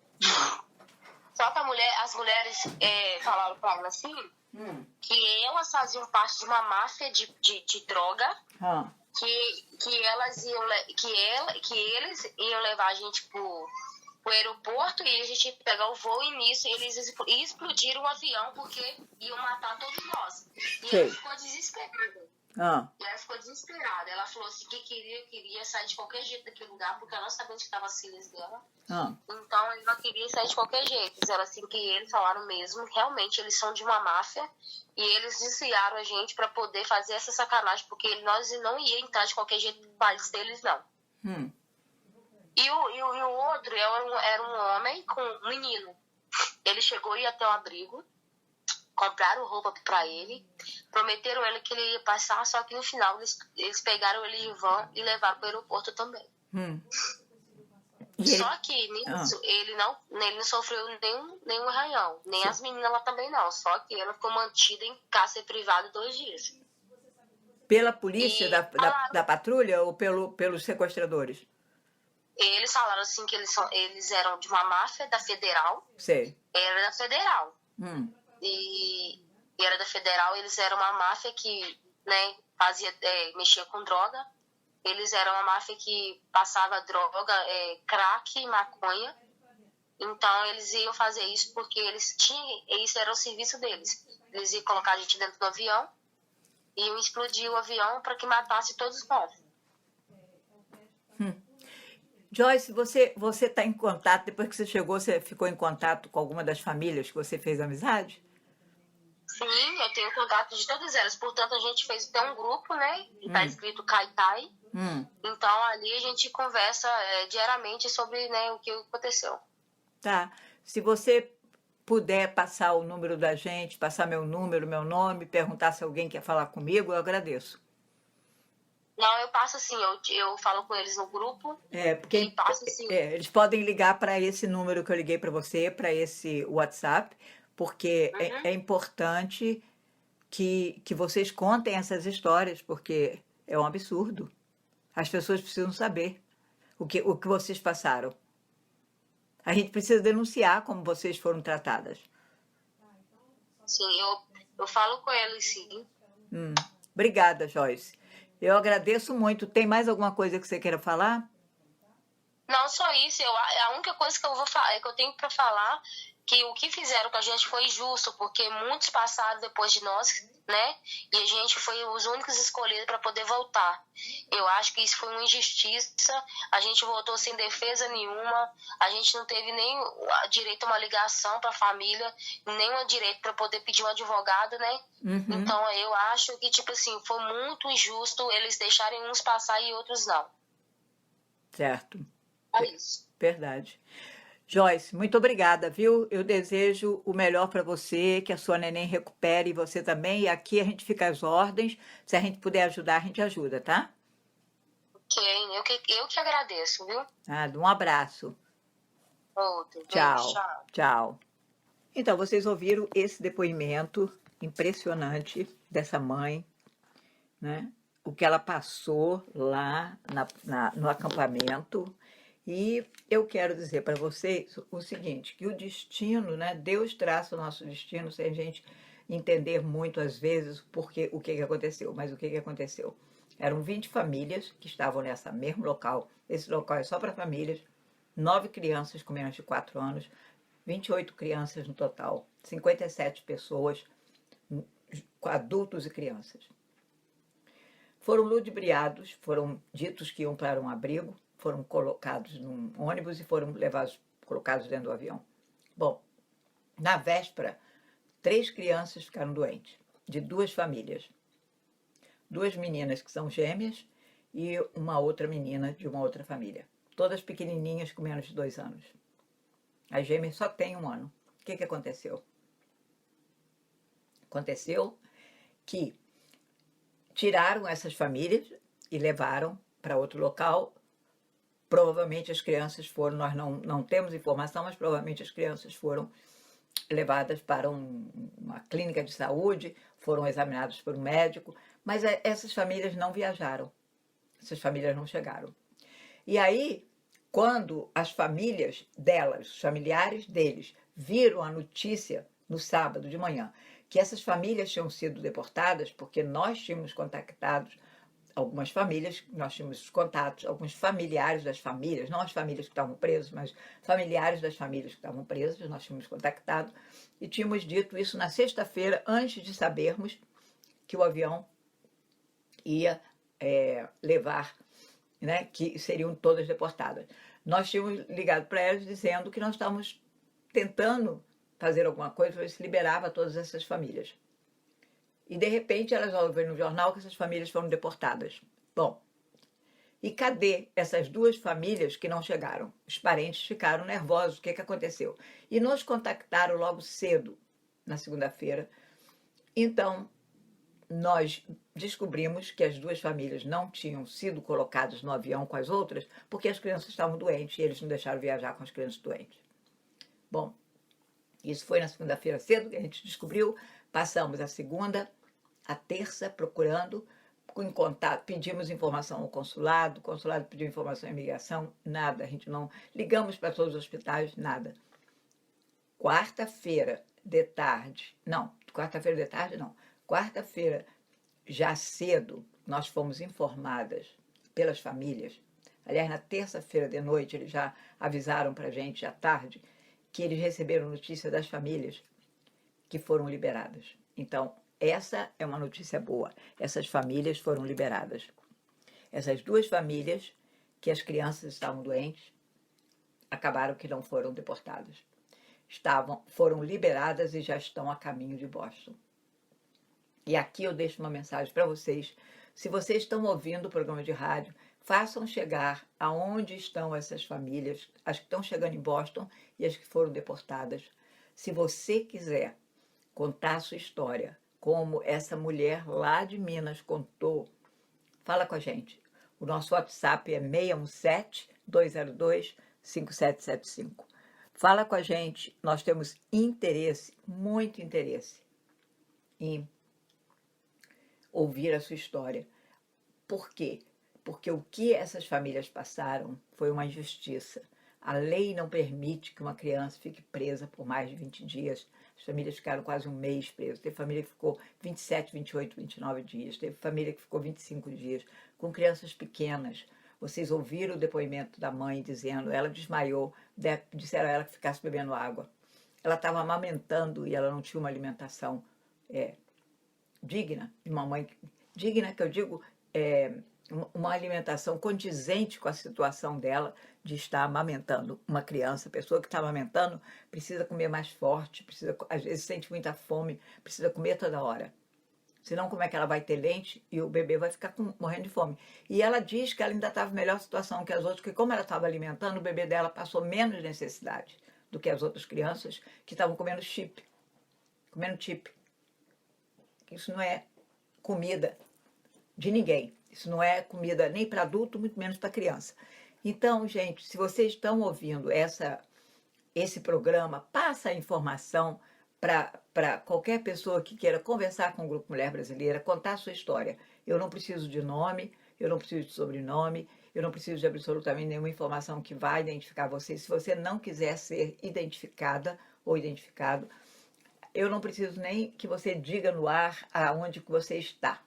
Só que as mulheres falaram pra ela assim, que elas faziam parte de uma máfia de droga, que eles iam levar a gente pro aeroporto e a gente ia pegar o voo, e nisso eles explodiram o avião porque iam matar todos nós. E ela ficou desesperada. Ela falou assim que queria sair de qualquer jeito daquele lugar, porque ela não sabia onde estavam as filhas dela. Então ela queria sair de qualquer jeito. Disseram assim que eles falaram mesmo, realmente eles são de uma máfia e eles desviaram a gente para poder fazer essa sacanagem, porque nós não ia entrar de qualquer jeito no país deles, não. E o outro era um homem com um menino. Ele chegou e ia até o abrigo, compraram roupa pra ele, prometeram ele que ele ia passar, só que no final eles pegaram ele em van e levaram pro aeroporto também. Só que nisso ele não sofreu nenhum arranhão, nem as meninas lá também não, só que ela ficou mantida em cárcere privado 2 dias. Pela polícia da patrulha ou pelos sequestradores? Eles falaram assim que eles eram de uma máfia da Federal. Sei. Era da Federal. E era da Federal, eles eram uma máfia que, né, mexia com droga. Eles eram uma máfia que passava droga, crack e maconha. Então eles iam fazer isso porque isso era o serviço deles. Eles iam colocar a gente dentro do avião e iam explodir o avião para que matasse todos nós. Joyce, você está em contato, depois que você chegou, você ficou em contato com alguma das famílias que você fez amizade? Sim, eu tenho contato de todas elas. Portanto, a gente fez até um grupo, né? Que está escrito Caitai. Então, ali a gente conversa diariamente sobre, né, o que aconteceu. Tá. Se você puder passar o número da gente, passar meu número, meu nome, perguntar se alguém quer falar comigo, eu agradeço. Não, eu passo assim, eu falo com eles no grupo. Porque passo, assim. Eles podem ligar para esse número que eu liguei para você, para esse WhatsApp, porque é importante que vocês contem essas histórias, porque é um absurdo. As pessoas precisam saber o que vocês passaram. A gente precisa denunciar como vocês foram tratadas. Sim, eu falo com ele, sim. Obrigada, Joyce. Eu agradeço muito. Tem mais alguma coisa que você queira falar? Não só isso, a única coisa que eu vou falar, que eu tenho para falar, que o que fizeram com a gente foi injusto, porque muitos passaram depois de nós, né? E a gente foi os únicos escolhidos para poder voltar. Eu acho que isso foi uma injustiça. A gente voltou sem defesa nenhuma, a gente não teve nem direito a uma ligação para a família, nem um direito para poder pedir um advogado, né? Então eu acho que, tipo assim, foi muito injusto eles deixarem uns passar e outros não. Certo. É isso. Verdade. Joyce, muito obrigada, viu? Eu desejo o melhor para você, que a sua neném recupere e você também. E aqui a gente fica às ordens. Se a gente puder ajudar, a gente ajuda, tá? Ok, eu que agradeço, viu? Um abraço. Outro, beijo, Tchau. tchau. Tchau. Então, vocês ouviram esse depoimento impressionante dessa mãe, né? O que ela passou lá no acampamento. E eu quero dizer para vocês o seguinte, que o destino, né? Deus traça o nosso destino sem a gente entender muito às vezes o que aconteceu. Mas o que aconteceu? Eram 20 famílias que estavam nesse mesmo local. Esse local é só para famílias. 9 crianças com menos de 4 anos. 28 crianças no total. 57 pessoas, adultos e crianças. Foram ludibriados, foram ditos que iam para um abrigo, foram colocados num ônibus e foram colocados dentro do avião. Bom, na véspera, 3 crianças ficaram doentes, de 2 famílias. 2 meninas que são gêmeas e uma outra menina de uma outra família. Todas pequenininhas com menos de 2 anos. As gêmeas só têm 1 ano. O que aconteceu? Aconteceu que tiraram essas famílias e levaram para outro local. Provavelmente as crianças foram, nós não temos informação, mas provavelmente as crianças foram levadas para uma clínica de saúde, foram examinadas por um médico, mas essas famílias não viajaram, essas famílias não chegaram. E aí, quando as famílias delas, os familiares deles, viram a notícia no sábado de manhã, que essas famílias tinham sido deportadas, porque nós tínhamos contactado algumas famílias, nós tínhamos contatos, alguns familiares das famílias, não as famílias que estavam presas, mas familiares das famílias que estavam presas, nós tínhamos contactado e tínhamos dito isso na sexta-feira, antes de sabermos que o avião ia levar, né, que seriam todas deportadas. Nós tínhamos ligado para elas dizendo que nós estávamos tentando fazer alguma coisa para ver se liberava todas essas famílias. E, de repente, elas ouvem no jornal que essas famílias foram deportadas. Bom, e cadê essas 2 famílias que não chegaram? Os parentes ficaram nervosos, o que aconteceu? E nos contactaram logo cedo, na segunda-feira. Então, nós descobrimos que as 2 famílias não tinham sido colocadas no avião com as outras porque as crianças estavam doentes e eles não deixaram viajar com as crianças doentes. Bom, isso foi na segunda-feira cedo que a gente descobriu. Passamos a segunda, a terça procurando, em contato, pedimos informação ao consulado, o consulado pediu informação à imigração, nada, a gente não ligamos para todos os hospitais, nada. Quarta-feira de tarde, quarta-feira já cedo, nós fomos informadas pelas famílias. Aliás, na terça-feira de noite, eles já avisaram para a gente, à tarde, que eles receberam notícia das famílias que foram liberadas. Então, essa é uma notícia boa. Essas famílias foram liberadas. Essas 2 famílias, que as crianças estavam doentes, acabaram que não foram deportadas. Foram liberadas e já estão a caminho de Boston. E aqui eu deixo uma mensagem para vocês. Se vocês estão ouvindo o programa de rádio, façam chegar aonde estão essas famílias, as que estão chegando em Boston e as que foram deportadas. Se você quiser contar a sua história, como essa mulher lá de Minas contou, fala com a gente. O nosso WhatsApp é 617-202-5775. Fala com a gente, nós temos interesse, muito interesse, em ouvir a sua história. Por quê? Porque o que essas famílias passaram foi uma injustiça. A lei não permite que uma criança fique presa por mais de 20 dias. As famílias ficaram quase um mês presas. Teve família que ficou 27, 28, 29 dias. Teve família que ficou 25 dias. Com crianças pequenas. Vocês ouviram o depoimento da mãe dizendo, ela desmaiou, disseram a ela que ficasse bebendo água. Ela estava amamentando e ela não tinha uma alimentação digna, de uma mãe digna, que eu digo, uma alimentação condizente com a situação dela de estar amamentando uma criança. A pessoa que está amamentando precisa comer mais forte, precisa, às vezes sente muita fome, precisa comer toda hora. Senão, como é que ela vai ter leite e o bebê vai ficar morrendo de fome? E ela diz que ela ainda estava em melhor situação que as outras, porque como ela estava alimentando, o bebê dela passou menos necessidade do que as outras crianças que estavam comendo chip. Isso não é comida de ninguém. Isso não é comida nem para adulto, muito menos para criança. Então, gente, se vocês estão ouvindo esse programa, passa a informação para qualquer pessoa que queira conversar com o Grupo Mulher Brasileira, contar a sua história. Eu não preciso de nome, eu não preciso de sobrenome, eu não preciso de absolutamente nenhuma informação que vá identificar você. Se você não quiser ser identificada ou identificado, eu não preciso nem que você diga no ar aonde que você está.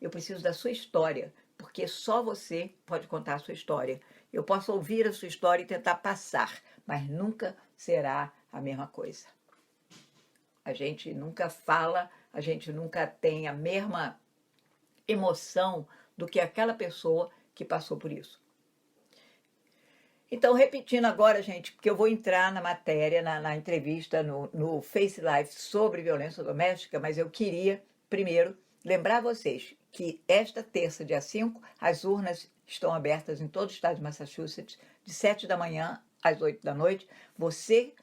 Eu preciso da sua história, porque só você pode contar a sua história. Eu posso ouvir a sua história e tentar passar, mas nunca será a mesma coisa. A gente nunca fala, a gente nunca tem a mesma emoção do que aquela pessoa que passou por isso. Então, repetindo agora, gente, porque eu vou entrar na matéria, na entrevista, no Face Live sobre violência doméstica, mas eu queria, primeiro, lembrar vocês que esta terça, dia 5, as urnas estão abertas em todo o estado de Massachusetts, de 7 da manhã às 8 da noite. Você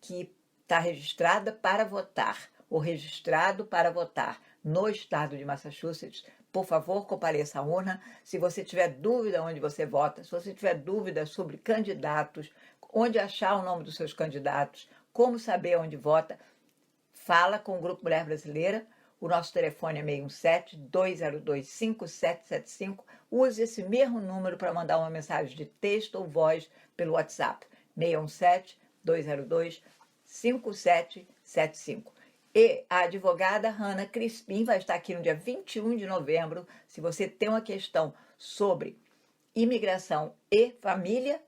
que está registrada para votar ou registrado para votar no estado de Massachusetts, por favor, compareça à urna. Se você tiver dúvida onde você vota, se você tiver dúvida sobre candidatos, onde achar o nome dos seus candidatos, como saber onde vota, fala com o Grupo Mulher Brasileira. O nosso telefone é 617-202-5775. Use esse mesmo número para mandar uma mensagem de texto ou voz pelo WhatsApp. 617-202-5775. E a advogada Hannah Crispim vai estar aqui no dia 21 de novembro. Se você tem uma questão sobre imigração e família,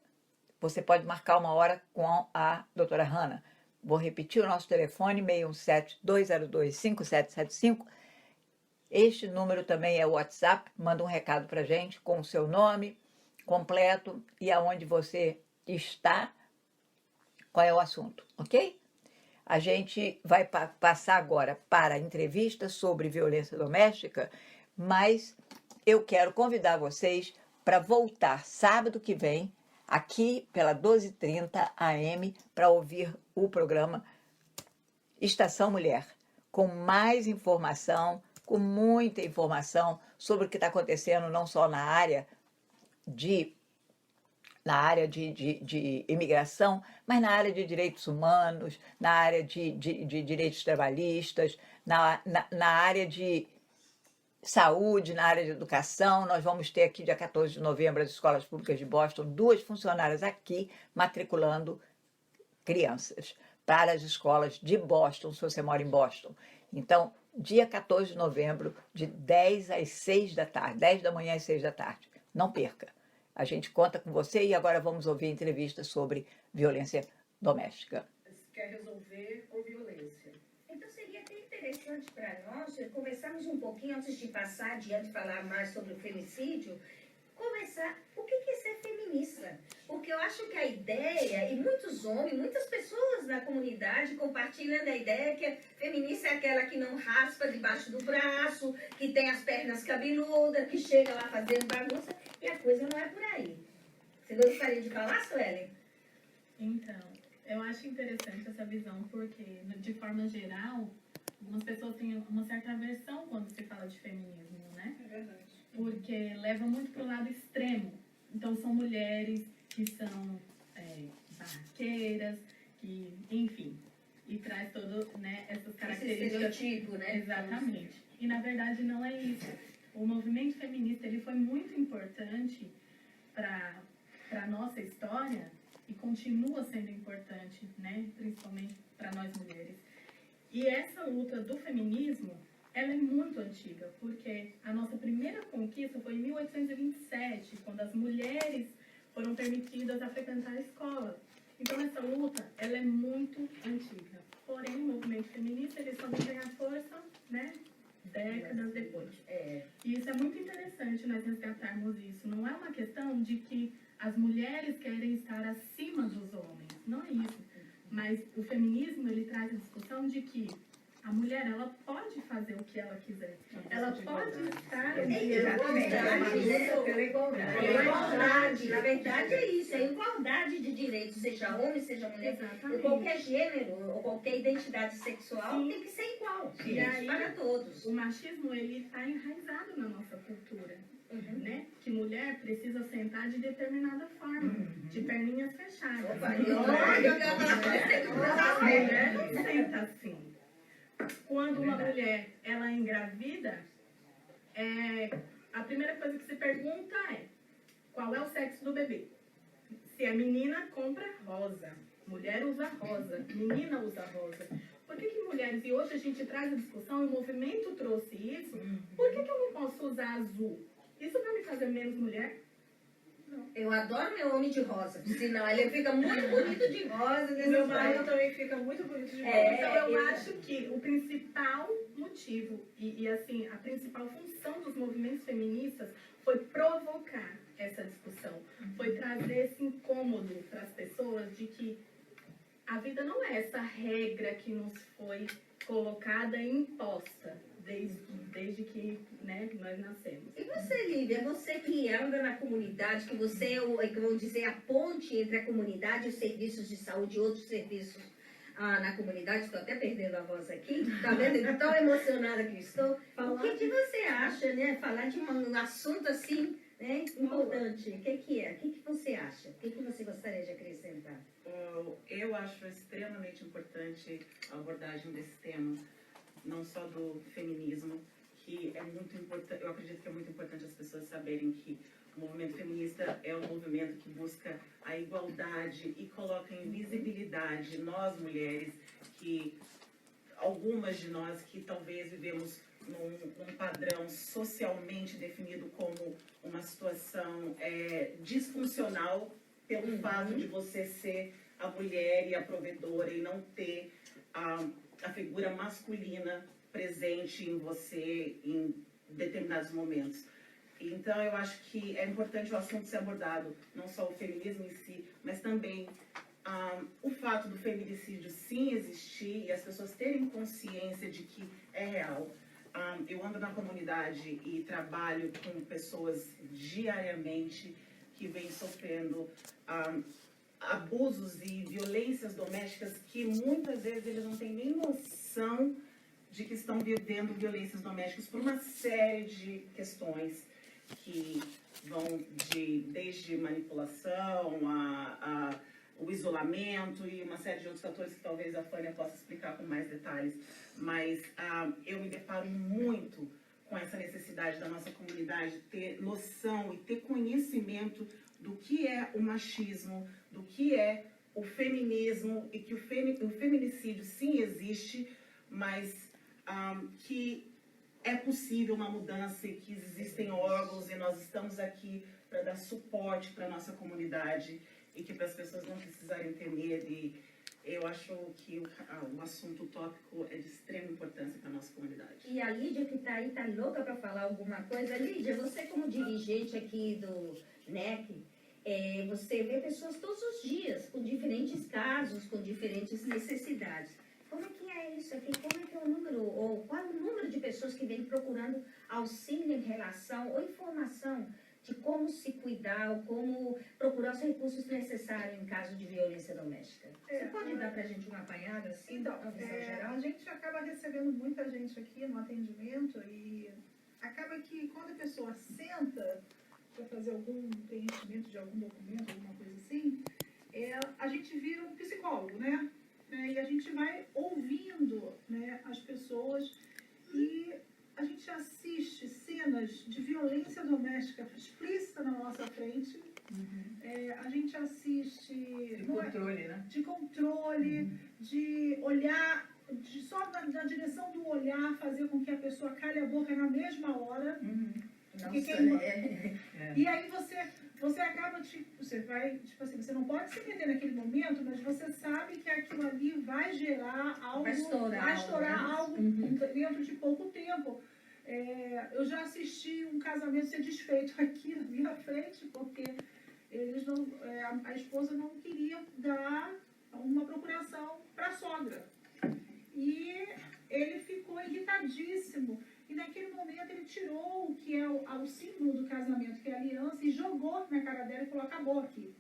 você pode marcar uma hora com a doutora Hannah. Vou repetir o nosso telefone, 617-202-5775. Este número também é o WhatsApp. Manda um recado para a gente com o seu nome completo e aonde você está, qual é o assunto, ok? A gente vai passar agora para a entrevista sobre violência doméstica, mas eu quero convidar vocês para voltar sábado que vem, aqui pela 12h30 AM, para ouvir o programa Estação Mulher, com mais informação, com muita informação sobre o que está acontecendo não só na área de imigração, mas na área de direitos humanos, na área de direitos trabalhistas, na área de saúde, na área de educação. Nós vamos ter aqui, dia 14 de novembro, as escolas públicas de Boston, 2 funcionárias aqui matriculando crianças para as escolas de Boston, se você mora em Boston. Então, dia 14 de novembro, de 10 às 6 da tarde, 10 da manhã às 6 da tarde. Não perca. A gente conta com você e agora vamos ouvir a entrevista sobre violência doméstica. Quer resolver com violência. Então seria até interessante para nós conversarmos um pouquinho, antes de passar adiante e falar mais sobre o feminicídio, conversar o que é ser feminista. Porque eu acho que a ideia, e muitos homens, muitas pessoas da comunidade compartilham da ideia que feminista é aquela que não raspa debaixo do braço, que tem as pernas cabeludas, que chega lá fazendo bagunça, e a coisa não é por aí. Você gostaria de falar, Suelen? Então, eu acho interessante essa visão, porque, de forma geral, algumas pessoas têm uma certa aversão quando se fala de feminismo, né? É verdade. Porque leva muito para o lado extremo. Então, são mulheres que são barraqueiras, que, enfim, e traz todo, né, essas características. Esse estereotipo, né? Exatamente. E, na verdade, não é isso. O movimento feminista ele foi muito importante para a nossa história, e continua sendo importante, né? Principalmente para nós mulheres. E essa luta do feminismo, ela é muito antiga, porque a nossa primeira conquista foi em 1827, quando as mulheres foram permitidas a frequentar a escola. Então essa luta, ela é muito antiga. Porém, o movimento feminista, ele só vem ganhar força, né, décadas depois. E isso é muito interessante nós resgatarmos isso. Não é uma questão de que as mulheres querem estar acima dos homens, não é isso. Mas o feminismo, ele traz a discussão de que a mulher, ela pode fazer o que ela quiser. Ela pode estar... Pela igualdade. Na verdade é isso, é igualdade de direitos, seja homem, seja mulher. Exatamente. Qualquer gênero ou qualquer identidade sexual Sim. tem que ser igual. E aí, para todos. o machismo, ele está enraizado na nossa cultura, né? Que mulher precisa sentar de determinada forma, de perninhas fechadas. Opa, A mulher não senta assim. Quando uma mulher, ela engravida, a primeira coisa que se pergunta é: qual é o sexo do bebê? Se é menina, compra rosa. Mulher usa rosa. Menina usa rosa. Por que mulheres... E hoje a gente traz a discussão, e o movimento trouxe isso. Por que eu não posso usar azul? Isso vai me fazer menos mulher? Eu adoro meu homem de rosa, senão ele fica muito bonito de rosa. O meu marido também fica muito bonito de rosa. Então eu acho que o principal motivo e assim, a principal função dos movimentos feministas foi provocar essa discussão, foi trazer esse incômodo para as pessoas de que a vida não é essa regra que nos foi colocada e imposta desde que, né, nós nascemos. E você, Lívia, você que anda na comunidade, que você é, que vamos dizer, a ponte entre a comunidade e os serviços de saúde e outros serviços na comunidade, estou até perdendo a voz aqui, tá vendo? Tão emocionada que estou. O que você acha, né? Falar de um assunto assim, né, importante. O que é? O que você acha? O que você gostaria de acrescentar? Eu acho extremamente importante a abordagem desse tema, não só do feminismo, que é muito importante, eu acredito que é muito importante as pessoas saberem que o movimento feminista é um movimento que busca a igualdade e coloca em visibilidade nós mulheres, que algumas de nós que talvez vivemos num padrão socialmente definido como uma situação disfuncional pelo fato de você ser a mulher e a provedora e não ter a figura masculina presente em você em determinados momentos. Então, eu acho que é importante o assunto ser abordado, não só o feminismo em si, mas também o fato do feminicídio sim existir e as pessoas terem consciência de que é real. Eu ando na comunidade e trabalho com pessoas diariamente que vêm sofrendo abusos e violências domésticas que muitas vezes eles não têm nem noção de que estão vivendo violências domésticas por uma série de questões que vão desde manipulação o isolamento e uma série de outros fatores que talvez a Fânia possa explicar com mais detalhes. Mas eu me deparo muito com essa necessidade da nossa comunidade ter noção e ter conhecimento do que é o machismo, do que é o feminismo e que o feminicídio sim existe, mas que é possível uma mudança e que existem órgãos e nós estamos aqui para dar suporte para a nossa comunidade e que para as pessoas não precisarem ter medo. E eu acho que o assunto tópico é de extrema importância para a nossa comunidade. E a Lídia, que está aí, está louca para falar alguma coisa. Lídia, você como dirigente aqui do NEC, você vê pessoas todos os dias, com diferentes casos, com diferentes necessidades. Como é que é isso aqui? Como é que é o número, ou qual é o número de pessoas que vêm procurando auxílio em relação, ou informação de como se cuidar, ou como procurar os recursos necessários em caso de violência doméstica? Você pode dar para a gente uma apanhada assim, Então, uma visão geral? a gente acaba recebendo muita gente aqui no atendimento e acaba que quando a pessoa senta para fazer algum preenchimento de algum documento, alguma coisa assim, a gente vira um psicólogo, né? E a gente vai ouvindo, né, as pessoas e a gente assiste cenas de violência doméstica explícita na nossa frente. A gente assiste de controle, de olhar, só na direção do olhar fazer com que a pessoa cale a boca na mesma hora. Porque E aí você acaba, você vai, tipo assim, você não pode se meter naquele momento, mas você sabe que aquilo ali vai gerar algo, vai estourar algo dentro de pouco tempo. Eu já assisti um casamento ser desfeito aqui na minha frente, porque eles não, a esposa não queria dar uma procuração para a sogra. E ele ficou irritadíssimo. E naquele momento ele tirou o que é o símbolo do casamento, que é a aliança, e jogou na cara dela e falou, acabou aqui.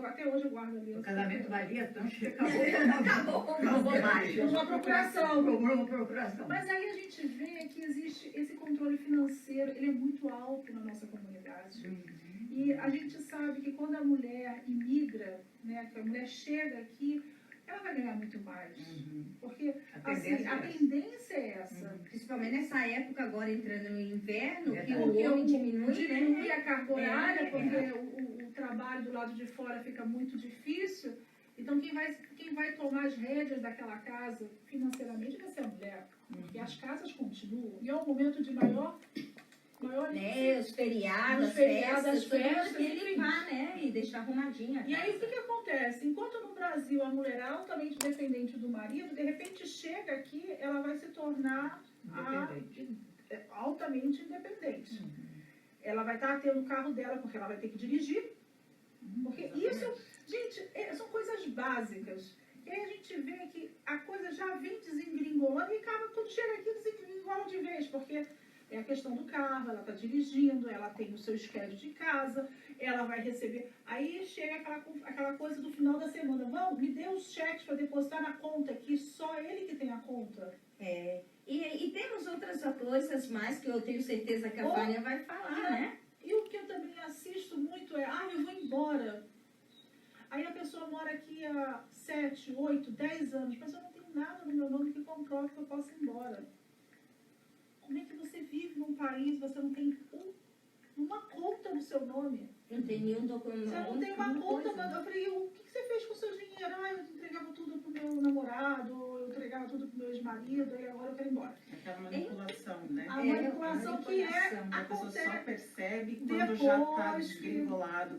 Até hoje eu guardo a aliança. O casamento valia tanto que acabou mais. Uma procuração. Uma procuração. Mas aí a gente vê que existe esse controle financeiro, ele é muito alto na nossa comunidade. E a gente sabe que quando a mulher imigra, né, que a mulher chega aqui, ela vai ganhar muito mais. Porque a tendência é essa. Principalmente nessa época agora entrando no inverno, que o Porque homem diminui, né? a carga horária, porque o trabalho do lado de fora fica muito difícil. Então quem vai tomar as rédeas daquela casa financeiramente vai ser a mulher. Porque as casas continuam. E é um momento de maior Os feriados, as festas, ele limpar, né? E deixar arrumadinha. E aí o que acontece? Enquanto no Brasil a mulher é altamente dependente do marido, de repente chega aqui, ela vai se tornar altamente independente. Ela vai estar tendo o carro dela porque ela vai ter que dirigir. Porque isso, gente, são coisas básicas. E aí a gente vê que a coisa já vem desengringolando e acaba quando chega aqui desengringola de vez, porque é a questão do carro, ela está dirigindo, ela tem o seu schedule de casa, ela vai receber. Aí chega aquela coisa do final da semana. Vamos, me dê os cheques para depositar na conta, que só ele que tem a conta. E temos outras coisas mais que eu tenho certeza que a Vânia vai falar, né? E o que eu também assisto muito é, eu vou embora. Aí a pessoa mora aqui há 7, 8, 10 anos, mas eu não tenho nada no meu nome que comprove que eu possa ir embora. Como é que você vive num país, você não tem uma conta no seu nome? Não tem nenhum documento. Você não tem uma conta, eu falei, o que você fez com o seu dinheiro? Eu entregava tudo pro meu namorado, eu entregava tudo pro meu ex-marido, e agora eu quero ir embora. Aquela manipulação, né? A manipulação que A pessoa só acontece percebe quando já está depois desgringolado.